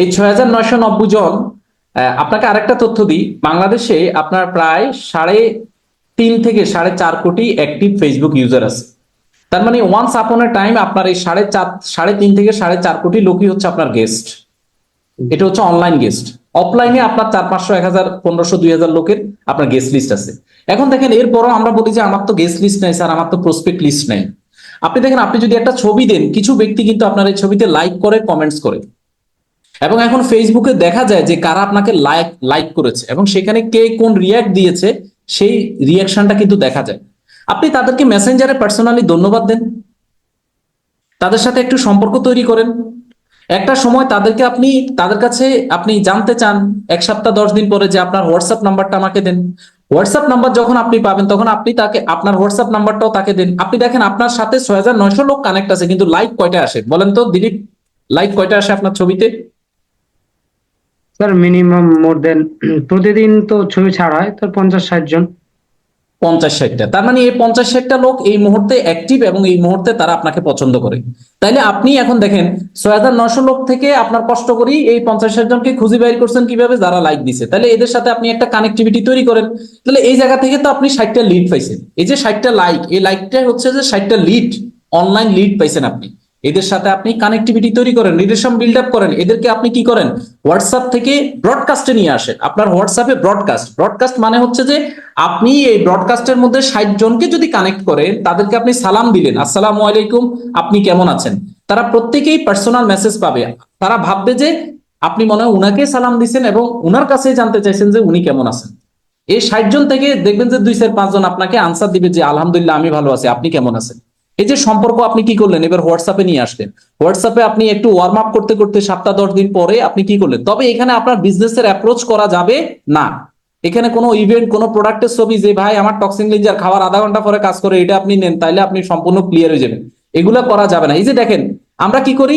এই 6990 জন। আপনাকে আরেকটা তথ্য দিই, বাংলাদেশে আপনার প্রায় থেকে 4.5 কোটি অ্যাক্টিভ ফেসবুক ইউজার আছে। তার মানে ওয়ান্স আপন এ টাইম আপনার এই 3.5 থেকে 4.5 কোটি লোকই হচ্ছে আপনার গেস্ট। এটা হচ্ছে অনলাইন গেস্ট। অফলাইনে আপনার 400, 500, 1000, 1500, 2000 লোকের আপনার গেস্ট লিস্ট আছে। এখন দেখেন এরপরও আমরা বলি যে আমার তো গেস্ট লিস্ট নাই স্যার, আমার তো প্রসপেক্ট লিস্ট নাই। আপনি দেখেন, আপনি যদি একটা ছবি দেন, কিছু ব্যক্তি কিন্তু আপনার এই ছবিতে লাইক করে, কমেন্টস করে, এবং এখন ফেসবুকে দেখা যায় যে কারা আপনাকে লাইক করেছে এবং সেখানে কে কোন রিয়াক্ট দিয়েছে সেই রিয়াকশনটা কিন্তু দেখা যায়। আপনি তাদেরকে মেসেঞ্জারে পার্সোনালি ধন্যবাদ দেন, তাদের সাথে একটু সম্পর্ক তৈরি করেন। একটা সময় তাদেরকে তাদের কাছে আপনি জানতে চান 1 সপ্তাহ 10 দিন পরে যে আপনার হোয়াটসঅ্যাপ নাম্বারটা আমাকে দেন। হোয়াটসঅ্যাপ নাম্বার যখন আপনি পাবেন তখন আপনি তাকে আপনার হোয়াটসঅ্যাপ নাম্বারটাও তাকে দেন। আপনি দেখেন আপনার সাথে 6900 লোক কানেক্ট আছে, কিন্তু লাইক কয়টা আসে বলেন তো দিলীপ? লাইক কয়টা আসে আপনার ছবিতে? স্যার মিনিমাম মোর দেন প্রতিদিন তো ছবি ছাড়া হয় তো 50-60 জন। 50-60টা। তার মানে এই 50-60টা লোক এই মুহূর্তে অ্যাক্টিভ এবং এই মুহূর্তে তারা আপনাকে পছন্দ করে। তাইলে আপনি এখন দেখেন 6900 লোক থেকে আপনার কষ্ট করি এই 50-60 জনকে খুঁজে বের করছেন কিভাবে, যারা লাইক দিছে। তাহলে এদের সাথে আপনি একটা কানেক্টিভিটি তৈরি করেন। তাহলে এই জায়গা থেকে তো আপনি 60টা লিড পাইছেন। এই যে 60টা লাইক, এই লাইকটা হচ্ছে যে 60টা লিড, অনলাইন লিড পাইছেন আপনি। এদের সাথে আপনি কানেক্টিভিটি তৈরি করেন, রিলেশন বিল্ড আপ করেন। এদেরকে আপনি কি করেন, হোয়াটসঅ্যাপ থেকে ব্রডকাস্টে নিয়ে আসেন। আপনার হোয়াটসঅ্যাপে ব্রডকাস্ট মানে হচ্ছে যে আপনি এই ব্রডকাস্টের মধ্যে 60 জনকে যদি কানেক্ট করেন, তাদেরকে আপনি সালাম দিলেন, আসসালামু আলাইকুম, আপনি কেমন আছেন, তারা প্রত্যেকেই পার্সোনাল মেসেজ পাবে। তারা ভাববে যে আপনি মনে হয় উনাকে সালাম দিচ্ছেন এবং উনার কাছে জানতে চাইছেন যে উনি কেমন আছেন। এই 60 জন থেকে দেখবেন যে 2-4-5 জন আপনাকে আনসার দিবে যে আলহামদুলিল্লাহ আমি ভালো আছি, আপনি কেমন আছেন। এই যে সম্পর্ক আপনি কি করলেন, এবার হোয়াটসঅ্যাপে নিয়ে আসলেন। হোয়াটসঅ্যাপে আপনি একটু ওয়ার্ম আপ করতে করতে 7-10 দিন পরে আপনি কি করলেন। তবে এখানে আপনার বিজনেসের অ্যাপ্রোচ করা যাবে না। এখানে কোনো ইভেন্ট, কোনো প্রোডাক্টের ছবি যে ভাই আমার টক্সিন লিঞ্জার খাওয়ার আধা ঘন্টা পরে কাজ করে, এটা আপনি নেন, তাইলে আপনি সম্পূর্ণ ক্লিয়ার হয়ে যাবেন, এগুলা করা যাবে না। এই যে দেখেন আমরা কি করি,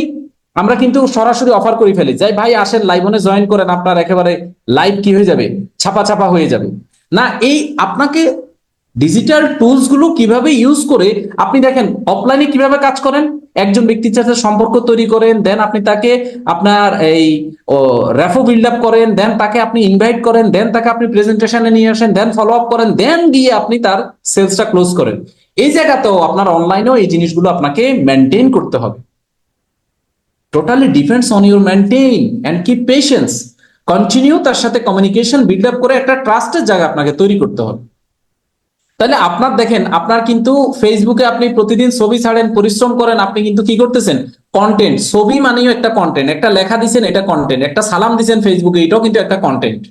আমরা কিন্তু সরাসরি অফার করে ফেলি, যাই ভাই আসেন লাইভনে জয়েন করেন, আপনার একেবারে লাইভ কি হয়ে যাবে, ছাপা হয়ে যাবে। না, এই আপনাকে ডিজিটাল টুলস গুলো কিভাবে ইউজ করে আপনি দেখেন অফলাইনে কিভাবে কাজ করেন। একজন ব্যক্তির সাথে সম্পর্ক তৈরি করেন, দেন আপনি তাকে আপনার এই রেফো বিল্ড আপ করেন, দেন তাকে আপনি ইনভাইট করেন, দেন তাকে আপনি প্রেজেন্টেশনে নিয়ে আসেন, দেন ফলো আপ করেন, দেন গিয়ে আপনি তার সেলসটা ক্লোজ করেন। এই জায়গাতেও আপনার অনলাইনেও এই জিনিসগুলো আপনাকে মেনটেন করতে হবে। Totally depends on your maintain and keep patience. Continue তার সাথে কমিউনিকেশন বিল্ড আপ করে একটা ট্রাস্টের জায়গা আপনাকে তৈরি করতে হবে। তাহলে আপনার দেখেন, আপনার কিন্তু ফেসবুকে আপনি প্রতিদিন ছবি ছাড়েন, পরিশ্রম করেন, আপনি কিন্তু কি করতেছেন, কন্টেন্ট। ছবি মানেও একটা কন্টেন্ট, একটা লেখা দিচ্ছেন এটা কন্টেন্ট, একটা সালাম দিচ্ছেন ফেসবুকে এটাও কিন্তু একটা কন্টেন্ট।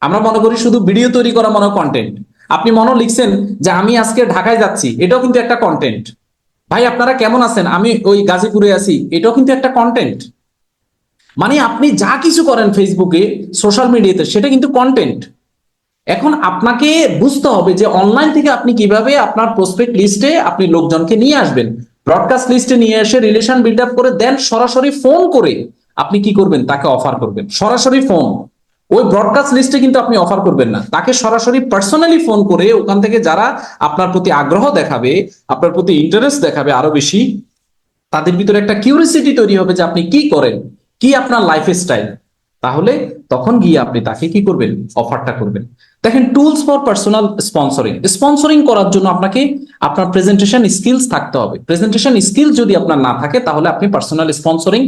আমরা মনে করি শুধু ভিডিও তৈরি করা মনে কন্টেন্ট। আপনি মনে লিখছেন যে আমি আজকে ঢাকায় যাচ্ছি, এটাও কিন্তু একটা কন্টেন্ট। ভাই আপনারা কেমন আছেন, আমি ওই গাজীপুরে আছি, এটাও কিন্তু একটা কন্টেন্ট। মানে আপনি যা কিছু করেন ফেসবুকে, সোশ্যাল মিডিয়াতে, সেটা কিন্তু কন্টেন্ট। এখন আপনাকে বুঝতে হবে যে অনলাইন থেকে আপনি কিভাবে আপনার প্রসপেক্ট লিস্টে আপনি লোকজনকে নিয়ে আসবেন, ব্রডকাস্ট লিস্টে নিয়ে এসে রিলেশন বিল্ড আপ করে, দেন সরাসরি ফোন করে আপনি কি করবেন, তাকে অফার করবেন। সরাসরি ফোন, ওই ব্রডকাস্ট লিস্টে কিন্তু আপনি অফার করবেন না, তাকে সরাসরি পার্সোনালি ফোন করে ওখান থেকে যারা আপনার প্রতি আগ্রহ দেখাবে, আপনার প্রতি ইন্টারেস্ট দেখাবে আরো বেশি, তাদের ভিতরে একটা কিউরিসিটি তৈরি হবে যে আপনি কি করেন, কি আপনার লাইফ স্টাইল। তাহলে তখন গিয়ে আপনি তাকে কি করবেন, অফারটা করবেন। দেখেন tools for personal sponsoring. Sponsoring করার জন্য আপনাকে আপনার প্রেজেন্টেশন স্কিলস থাকতে হবে। প্রেজেন্টেশন স্কিল যদি আপনার না থাকে তাহলে আপনি পার্সোনাল স্পন্সরিং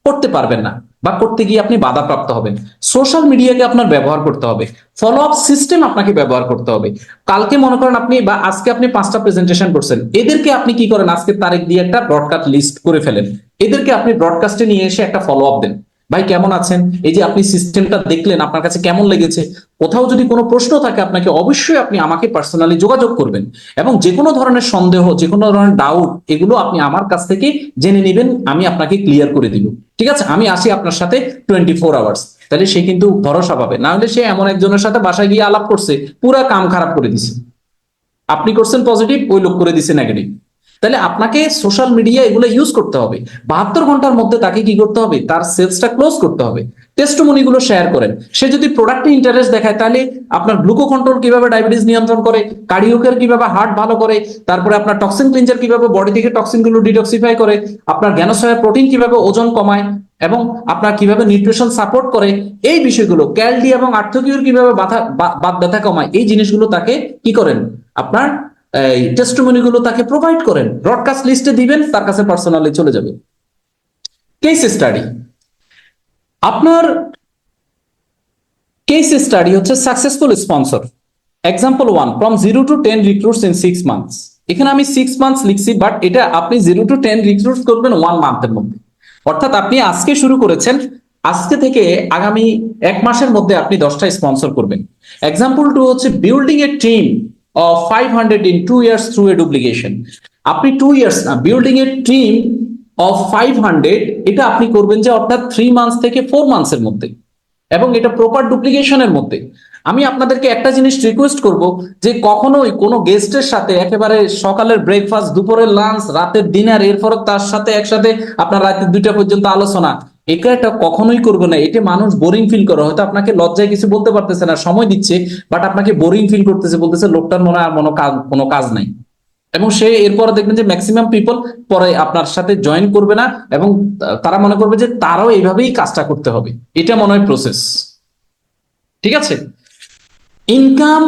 করতে পারবেন না, বা করতে গিয়ে আপনি বাধাপ্রাপ্ত হবেন। সোশ্যাল মিডিয়াকে আপনার ব্যবহার করতে হবে, ফলো আপ সিস্টেম আপনাকে ব্যবহার করতে হবে। কালকে মনে করেন আপনি বা আজকে আপনি 5টা প্রেজেন্টেশন করছেন, এদেরকে আপনি কি করেন, আজকে তারিখ দিয়ে একটা ব্রডকাস্ট লিস্ট করে ফেলেন, এদেরকে আপনি ব্রডকাস্টে নিয়ে এসে একটা ফলো আপ দেন। ভাই কেমন আছেন, এই যে আপনি সিস্টেমটা দেখলেন, আপনার কাছে কেমন লেগেছে। কোথাও যদি কোনো প্রশ্ন থাকে আপনাকে অবশ্যই আপনি আমাকে পার্সোনালি যোগাযোগ করবেন, এবং যে কোনো ধরনের সন্দেহ, যে কোনো ধরনের ডাউট, এগুলো আপনি আমার কাছ থেকে জেনে নেবেন, আমি আপনাকে ক্লিয়ার করে দিব। ঠিক আছে, আমি আসি আপনার সাথে 24 আওয়ার্স। তাহলে সে কিন্তু ভরসা পাবে, না হলে সে এমন একজনের সাথে বাসায় গিয়ে আলাপ করছে, পুরা কাম খারাপ করে দিছে। আপনি করছেন পজিটিভ, ওই লোক করে দিছে নেগেটিভ। তাহলে আপনাকে সোশ্যাল মিডিয়া এগুলো ইউজ করতে হবে। 72 ঘন্টার মধ্যে তাকে কি করতে হবে, তার সেলসটা ক্লোজ করতে হবে। টেস্টিমনি গুলো শেয়ার করেন। সে যদি প্রোডাক্টে ইন্টারেস্ট দেখায়, তাহলে আপনার গ্লুকো কন্ট্রোল কিভাবে ডায়াবেটিস নিয়ন্ত্রণ করে, কার্ডিওকের কিভাবে হার্ট ভালো করে, তারপরে আপনার টক্সিন ক্লিনজার কিভাবে বডি থেকে টক্সিন গুলো ডিটক্সিফাই করে, আপনার জ্ঞানসহায়ক প্রোটিন কিভাবে ওজন কমায়, এবং আপনার কিভাবে নিউট্রিশন সাপোর্ট করে, এই বিষয়গুলো ক্যালডি এবং আর্থকিউর কিভাবে বাত ব্যথা কমায়, এই জিনিসগুলো তাকে কি করেন, আপনার এই টেস্টিমনি গুলো তাকে প্রোভাইড করেন, ব্রডকাস্ট লিস্টে দিবেন, তার কাছে পার্সোনালি চলে যাবে। কেস স্টাডি, আপনার কেস স্টাডি হচ্ছে successful sponsor. Example 1, from 0 to 10 recruits in 6 months. এখানে আমি 6 মান্থস লিখছি, বাট এটা আপনি 0 to 10 রিক্রুটস করবেন 1 মান্থের মধ্যে। অর্থাৎ আপনি আজকে শুরু করেছেন, আজকে থেকে আগামী 1 মাসের মধ্যে আপনি 10টা স্পন্সর করবেন। এক্সাম্পল 2 হচ্ছে building A team of 500 in 2 years through a duplication। আপনি 2 ইয়ার্স না, বিল্ডিং এ টিম অফ 500 এটা আপনি করবেন যে অর্থাৎ 3 মান্থস থেকে 4 মান্থসের মধ্যে, এবং এটা প্রপার ডুপ্লিকেশনের মধ্যে। আমি আপনাদেরকে একটা জিনিস রিকোয়েস্ট করব, যে কখনোই কোনো গেস্টের সাথে একেবারে সকালের ব্রেকফাস্ট, দুপুরের লাঞ্চ, রাতের ডিনার, এরপর তার সাথে একসাথে আপনার রাতে 2টা পর্যন্ত আলোচনা, এটা কখনোই করবে না। এটা মানুষ বোরিং ফিল করে, হয়তো আপনাকে লজ্জায় কিছু বলতে পারতেছে না, সময় দিচ্ছে, বাট আপনাকে বোরিং ফিল করতেছে, বলতেছে লোকটার মনে আর কোনো কাজ নাই। এবং সে এরপর দেখবেন যে ম্যাক্সিমাম পিপল পরে আপনার সাথে জয়েন করবে না, এবং তারা মনে করবে যে তারাও এইভাবেই কাজটা করতে হবে। এটা মনে হয় প্রসেস। ঠিক আছে, ইনকাম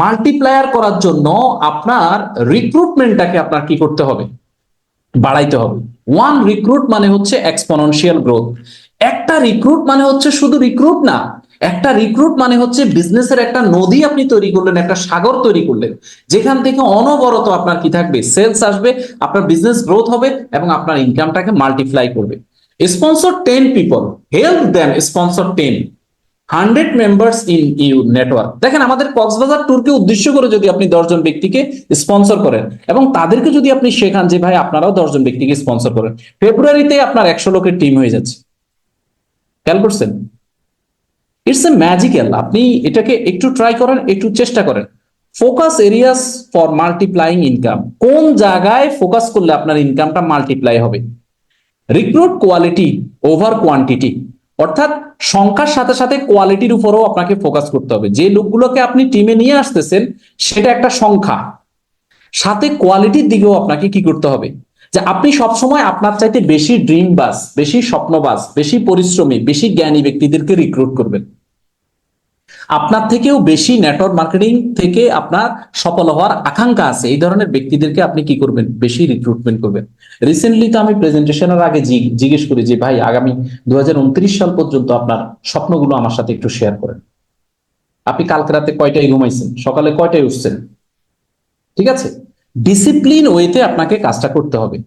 মাল্টিপ্লায়ার করার জন্য আপনার রিক্রুটমেন্টটাকে আপনার কি করতে হবে, বাড়াইতে হবে। 1 রিক্রুট মানে হচ্ছে এক্সপোনেনশিয়াল গ্রোথ। একটা রিক্রুট মানে হচ্ছে শুধু রিক্রুট না, একটা রিক্রুট মানে হচ্ছে বিজনেসের একটা নদী আপনি তৈরি করলেন, একটা সাগর তৈরি করলেন, যেখান থেকে অনবরত আপনার কি থাকবে, সেলস আসবে, আপনার বিজনেস গ্রোথ হবে, এবং আপনার ইনকামটাকে মাল্টিপ্লাই করবে। Sponsor 10 people, help them sponsor 100 members in you network. দেখেন, আমাদের কক্সবাজার ট্যুরকে উদ্দেশ্য করে যদি আপনি 10 জন ব্যক্তিকে স্পন্সর করেন, এবং তাদেরকে যদি আপনি শেখান যে ভাই আপনারাও 10 জন ব্যক্তিকে স্পন্সর করেন, ফেব্রুয়ারিতে আপনার 100 লোকের টিম হয়ে যাচ্ছে। খেয়াল করছেন? It's a magical. আপনি এটাকে একটু ট্রাই করেন, একটু চেষ্টা করেন। Focus areas for multiplying income, কোন জায়গায় ফোকাস করলে আপনার ইনকামটা মাল্টিপ্লাই হবে। রিক্রুট কোয়ালিটি ওভার কোয়ান্টিটি, অর্থাৎ সংখ্যার সাথে সাথে কোয়ালিটির উপরও আপনাকে ফোকাস করতে হবে। যে লোকগুলোকে আপনি টিমে নিয়ে আসতেছেন সেটা একটা সংখ্যা, সাথে কোয়ালিটির দিকেও আপনাকে কি করতে হবে, যে আপনি সবসময় আপনার চাইতে বেশি ড্রিমবাজ, বেশি স্বপ্নবাজ, বেশি পরিশ্রমী, বেশি জ্ঞানী ব্যক্তিদেরকে রিক্রুট করবেন। আপনার থেকেও বেশি নেটওয়ার্ক মার্কেটিং থেকে আপনার সফল হওয়ার আকাঙ্ক্ষা আছে, এই ধরনের ব্যক্তিদেরকে আপনি কি করবেন, বেশি রিক্রুটমেন্ট করবেন। রিসেন্টলি তো আমি প্রেজেন্টেশনের আগে জিজ্ঞেস করি যে ভাই আগামী 2029 সাল পর্যন্ত আপনার স্বপ্নগুলো আমার সাথে একটু শেয়ার করেন। আপনি কালকে রাতে কয়টায় ঘুমাইছেন, সকালে কয়টায় উঠছেন? ঠিক আছে, ডিসিপ্লিন ওয়েতে আপনাকে কাজটা করতে হবে।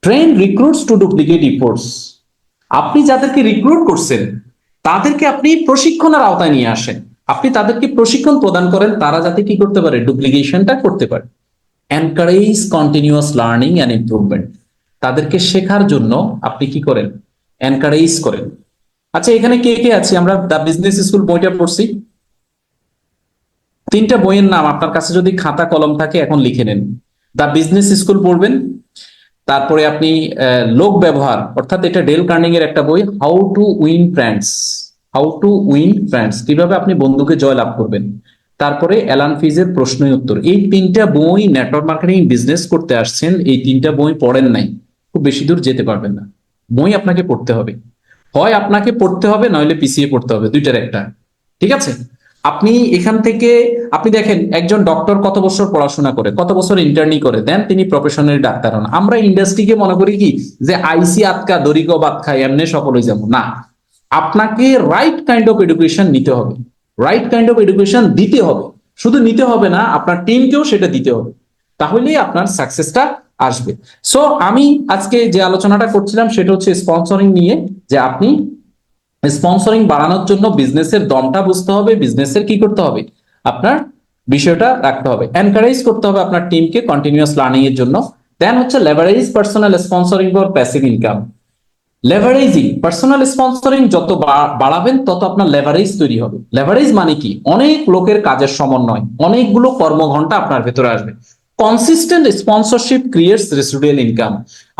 Train recruits to duplicate efforts, আপনি যাদেরকে রিক্রুট করছেন তাদেরকে আপনি প্রশিক্ষণের আওতায় নিয়ে আসেন, আপনি তাদেরকে প্রশিক্ষণ প্রদান করেন, তারা যাতে কি করতে পারে, ডুপ্লিকেশনটা করতে পারে। Encourage continuous learning and improvement, তাদেরকে শেখার জন্য আপনি কি করেন, এনকারেজ করেন। আচ্ছা, এখানে কে কে আছে আমরা দা বিজনেস স্কুল বইটা পড়ছি? 3টা বইয়ের নাম আপনার কাছে যদি খাতা কলম থাকে এখন লিখে নেন। দা বিজনেস স্কুল পড়বেন, তারপরে আপনি লোক ব্যবহার, অর্থাৎ এটা ডেল কার্নিং এর একটা বই, how to win friends, how to win friends, কিভাবে আপনি বন্ধুকে জয় লাভ করবেন। তারপরে অ্যালান ফিজের প্রশ্ন উত্তর। এই 3টা বই নেটওয়ার্ক মার্কেটিং বিজনেস করতে আসছেন, এই 3টা বই পড়েন নাই, খুব বেশি দূর যেতে পারবেন না। বই আপনাকে পড়তে হবে, হয় আপনাকে পড়তে হবে, নইলে পিছিয়ে পড়তে হবে, দুইটার একটা। ঠিক আছে, আপনি এখান থেকে আপনি দেখেন একজন ডক্টর কত বছর পড়াশোনা করে, কত বছর ইন্টার্নি করে, দেন তিনি প্রফেশনাল ডাক্তার হন। আমরা ইন্ডাস্ট্রিকে মনে করি কি যে আইসি আতকা দরিক বাত খাই এমনি সফল হয়ে যাবো, না। আপনাকে রাইট কাইন্ড অফ এডুকেশন নিতে হবে, রাইট কাইন্ড অফ এডুকেশন দিতে হবে। শুধু নিতে হবে না, আপনার টিমকেও সেটা দিতে হবে, তাহলেই আপনার সাকসেসটা আসবে। সো আমি আজকে যে আলোচনাটা করছিলাম সেটা হচ্ছে স্পন্সরিং নিয়ে, যে আপনি স্পন্সরিং বাড়ানোর জন্য বিজনেসের দমটা বুঝতে হবে, বিজনেসের কি করতে হবে, আপনার বিষয়টা রাখতে হবে, এনকারেজ করতে হবে আপনার টিমকে কন্টিনিউয়াস লার্নিং এর জন্য। দেন হচ্ছে leverage personal sponsoring for passive income. Leveraging, personal sponsoring যত বাড়াবেন তত আপনার লেভারেজ তৈরি হবে। লেভারেজ মানে কি, অনেক লোকের কাজের সমন্বয়, অনেকগুলো কর্মঘন্টা আপনার ভেতরে আসবে। Consistent sponsorship creates residual income.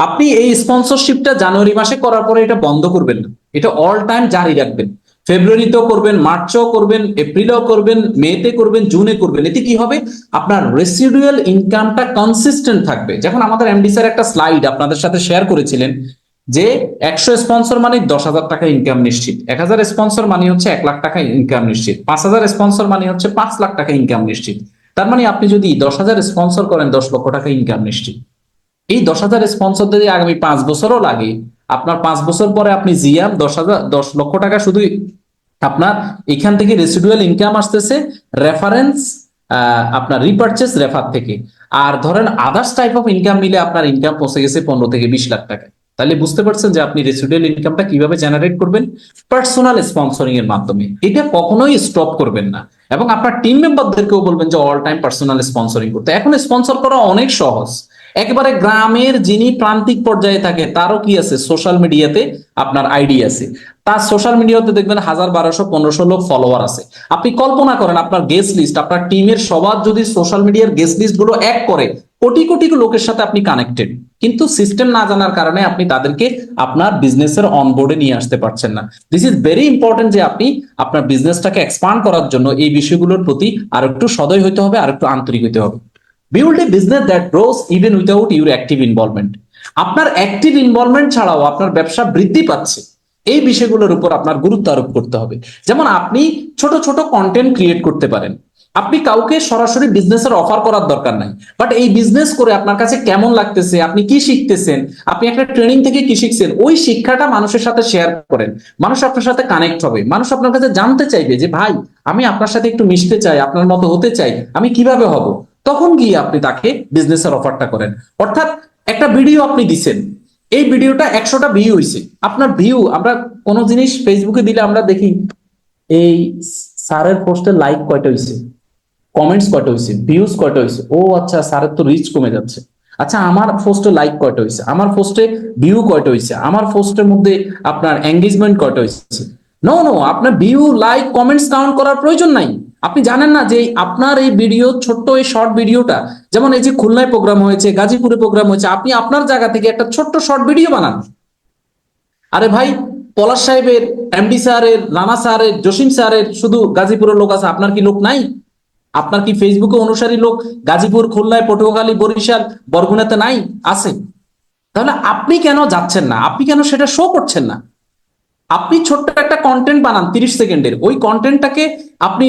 আপনি এই স্পন্সরশিপটা জানুয়ারি মাসে করার পরে এটা বন্ধ করবেন না, এটা অল টাইম জারি রাখবেন। ফেব্রুয়ারিতেও করবেন, মার্চেও করবেন, এপ্রিলেও করবেন, মেতে করবেন, জুনে করবেন। এতে কি হবে, আপনার রেসিডুয়াল ইনকামটা কনসিস্টেন্ট থাকবে। যখন আমাদের এমডি স্যার একটা স্লাইড আপনাদের সাথে শেয়ার করেছিলেন যে 100 স্পন্সর মানে 10,000 টাকা ইনকাম নিশ্চিত, 1000 স্পন্সর মানে হচ্ছে 1 লাখ টাকা ইনকাম নিশ্চিত, 5000 স্পন্সর মানে হচ্ছে 5 লাখ টাকা ইনকাম নিশ্চিত। তার মানে আপনি যদি 10,000 স্পন্সর করেন 10 লক্ষ টাকা ইনকাম নিশ্চিত। এই 10,000 স্পন্সর যদি আগামী 5 বছরও লাগে, আপনার 5 বছর পরে আপনি জিয়াম 10 লক্ষ টাকা শুধু আপনার এখান থেকে রেসিডুয়াল ইনকাম আসতেছে রেফারেন্স, আপনার রিপারচেস রেফার থেকে। আর ধরেন আদার্স টাইপ অফ ইনকাম মিলে আপনার ইনকাম পৌঁছে গেছে 15 থেকে 20 লাখ টাকা। তাহলে বুঝতে পারছেন যে আপনি রেসিডুয়াল ইনকামটা কিভাবে জেনারেট করবেন, পার্সোনাল স্পন্সরিং এর মাধ্যমে। এটা কখনোই স্টপ করবেন না, এবং আপনার টিম মেম্বারদেরকেও বলবেন যে অল টাইম পার্সোনাল স্পন্সরিং করতে। এখন স্পন্সর করা অনেক সহজ। একেবারে গ্রামের যিনি প্রান্তিক পর্যায়ে থাকে তারও কি আছে, সোশ্যাল মিডিয়াতে আপনার আইডি আছে, তার সোশ্যাল মিডিয়াতে দেখবেন 1000, 1200, 1500 লোক ফলোয়ার আছে। আপনি কল্পনা করেন আপনার গেস্ট লিস্ট, আপনার টিমের সবার যদি সোশ্যাল মিডিয়ার গেস্ট লিস্ট গুলো এক করে, কোটি কোটি লোকের সাথে আপনি কানেক্টেড, কিন্তু সিস্টেম না জানার কারণে আপনি তাদেরকে আপনার বিজনেসের অনবোর্ডে নিয়ে আসতে পারছেন না। দিস ইজ ভেরি ইম্পর্টেন্ট যে আপনি আপনার বিজনেসটাকে এক্সপান্ড করার জন্য এই বিষয়গুলোর প্রতি আর একটু সদয় হইতে হবে, আর একটু আন্তরিক হইতে হবে। Build a business that gross even without your active involvement. আপনার অ্যাক্টিভ ইনভলভমেন্ট ছাড়াও আপনার ব্যবসা বৃদ্ধি পাচ্ছে, এই বিষয়গুলোর উপর আপনার গুরুত্ব আরোপ করতে হবে। যেমন আপনি ছোট ছোট কন্টেন্ট ক্রিয়েট করতে পারেন। আপনি কাউকে সরাসরি বিজনেসের অফার করার দরকার নাই, বাট এই বিজনেস করে আপনার কাছে কেমন লাগতেছে, আপনি কি শিখতেছেন, আপনি একটা ট্রেনিং থেকে কি শিখছেন, ওই শিক্ষাটা মানুষের সাথে শেয়ার করেন। মানুষ আপনার সাথে কানেক্ট হবে, মানুষ আপনার কাছে জানতে চাইবে যে ভাই আমি আপনার সাথে একটু মিশতে চাই, আপনার মতো হতে চাই, আমি কিভাবে হব। তখন গিয়ে আপনি তাকে বিজনেসের অফারটা করেন। অর্থাৎ একটা ভিডিও আপনি দিচ্ছেন, এই ভিডিওটা 100টা ভিউ হয়েছে, আপনার ভিউ, আমরা কোনো জিনিস ফেসবুকে দিলে আমরা দেখি এই স্যারের পোস্টে লাইক কয়টা হয়েছে, কমেন্টস কয়টা হয়েছে, ভিউজ কয়টা হয়েছে, ও আচ্ছা স্যারের তো রিচ কমে যাচ্ছে, আচ্ছা আমার পোস্টে লাইক কয়টা হয়েছে, আমার পোস্টে ভিউ কয়টা হয়েছে, আমার পোস্টের মধ্যে আপনার এঙ্গেজমেন্ট কয়টা হয়েছে। নো নো, আপনার ভিউ, লাইক, কমেন্টস কাউন্ট করার প্রয়োজন নাই। আপনি জানেন না যে আপনার এই ভিডিও, ছোট্ট এই শর্ট ভিডিওটা, যেমন এই যে খুলনায় প্রোগ্রাম হয়েছে, গাজীপুরে প্রোগ্রাম হয়েছে, আপনি আপনার জায়গা থেকে একটা ছোট্ট শর্ট ভিডিও বানান। আরে ভাই, পলাশ সাহেবের, এমডি স্যারের, রানা স্যারের, জসিম স্যারের শুধু গাজীপুরের লোক আছে, আপনার কি লোক নাই? আপনার কি ফেসবুকে অনুসারী লোক গাজীপুর, খুলনায়, পটুয়াখালী, বরিশাল, বরগুনাতে নাই? আছে। তাহলে আপনি কেন যাচ্ছেন না, আপনি কেন সেটা শো করছেন না? আপনি ছোট্ট একটা কন্টেন্ট বানান 30 সেকেন্ডের, ওই কন্টেন্টটাকে আপনি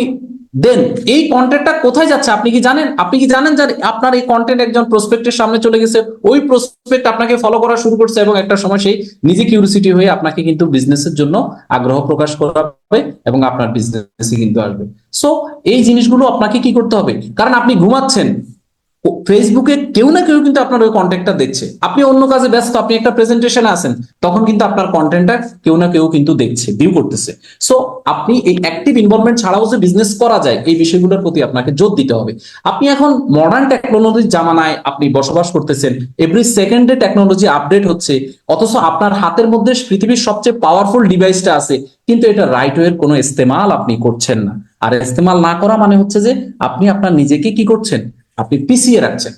দেন। এই কন্টেন্টটা কোথায় যাচ্ছে আপনি কি জানেন? আপনি কি জানেন যে আপনার এই কন্টেন্ট একজন প্রসপেক্টের সামনে চলে গেছে, ওই প্রসপেক্ট আপনাকে ফলো করা শুরু করছে, এবং একটা সময় সেই নিজে কিউরিসিটি হয়ে আপনাকে কিন্তু বিজনেসের জন্য আগ্রহ প্রকাশ করাবে, এবং আপনার বিজনেসে কিন্তু আসবে। সো এই জিনিসগুলো আপনাকে কি করতে হবে, কারণ আপনি ঘুমাচ্ছেন, ফেসবুকে কেউ না কেউ কিন্তু আপনার ওই কন্টেন্টটা দেখছে, আপনি অন্য কাজে ব্যস্ত, আপনি একটা প্রেজেন্টেশনে আছেন, তখন কিন্তু আপনার কন্টেন্টটা কেউ না কেউ কিন্তু দেখছে, ভিউ করতেছে। সো আপনি এই অ্যাক্টিভ ইনভলভমেন্ট ছাড়াও যে বিজনেস করা যায়, এই বিষয়গুলোর প্রতি আপনাকে জোর দিতে হবে। আপনি এখন মডার্ন টেকনোলজির জামানায় আপনি বসবাস করতেছেন, এভরি সেকেন্ডে টেকনোলজি আপডেট হচ্ছে, অথচ আপনার হাতের মধ্যে পৃথিবীর সবচেয়ে পাওয়ারফুল ডিভাইসটা আছে, কিন্তু এটা রাইট ওয়ের কোনো ইস্তেমাল আপনি করছেন না। আর ইস্তেমাল না করা মানে হচ্ছে যে আপনি আপনার নিজেকে কি করছেন, আপনি পিছিয়ে রাখছেন।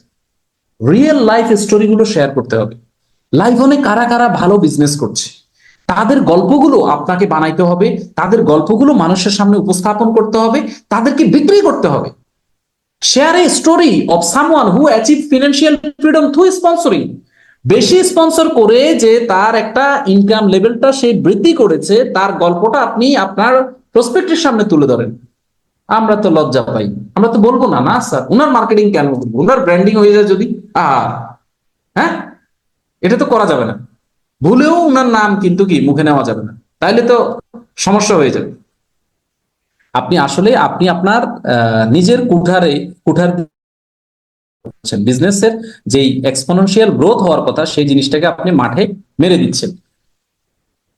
রিয়েল লাইফ স্টোরিগুলো শেয়ার করতে হবে। লাইভনে কারা কারা ভালো বিজনেস করছে, তাদের গল্পগুলো আপনাকে বানাইতে হবে, তাদের গল্পগুলো মানুষের সামনে উপস্থাপন করতে হবে, তাদেরকে বিক্রি করতে হবে। Share a story of someone who achieve financial freedom through sponsoring. বেশি স্পন্সর করে যে তার একটা ইনকাম লেভেলটা সে বৃদ্ধি করেছে, তার গল্পটা আপনি আপনার প্রসপেক্টের সামনে তুলে ধরেন। আমরা তো লজ্জা পাই, আমরা তো বলবো না, না স্যার উনার মার্কেটিং কেন করবো, উনার ব্র্যান্ডিং হয়ে যায় যদি, হ্যাঁ এটা তো করা যাবে না, ভুলেও উনার নাম কিন্তু কি মুখে নেওয়া যাবে না, তাইলে তো সমস্যা হয়ে যাবে। আপনি আসলে আপনি আপনার নিজের কুঠার বিজনেসের যেই এক্সপোনেনশিয়াল গ্রোথ হওয়ার কথা, সেই জিনিসটাকে আপনি মাঠে মেরে দিচ্ছেন।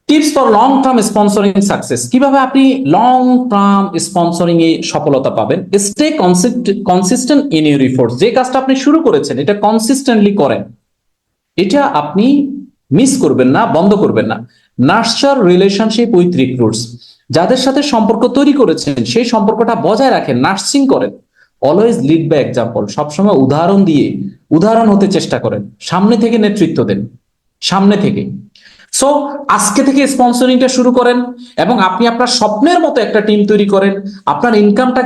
Tips for long term sponsoring success. কিভাবে আপনি লং টার্ম স্পন্সরিং এ সফলতা পাবেন? Stay consistent in your efforts. যে কাজটা আপনি শুরু করেছেন এটা কনসিস্টেন্টলি করেন, এটা আপনি মিস করবেন না, বন্ধ করবেন না। Nurture relationship with recruits. যাদের সাথে সম্পর্ক তৈরি করেছেন সেই সম্পর্কটা বজায় রাখেন, নার্সিং করেন। অলওয়েজ লিড বাই এক্সাম্পল, সবসময় উদাহরণ দিয়ে উদাহরণ হতে চেষ্টা করেন, সামনে থেকে নেতৃত্ব দেন, সামনে থেকে। সো আজকে থেকে স্পন্সরিংটা শুরু করেন এবং আপনি আপনার স্বপ্নের মতো একটা টিম তৈরি করেন, আপনার ইনকামটা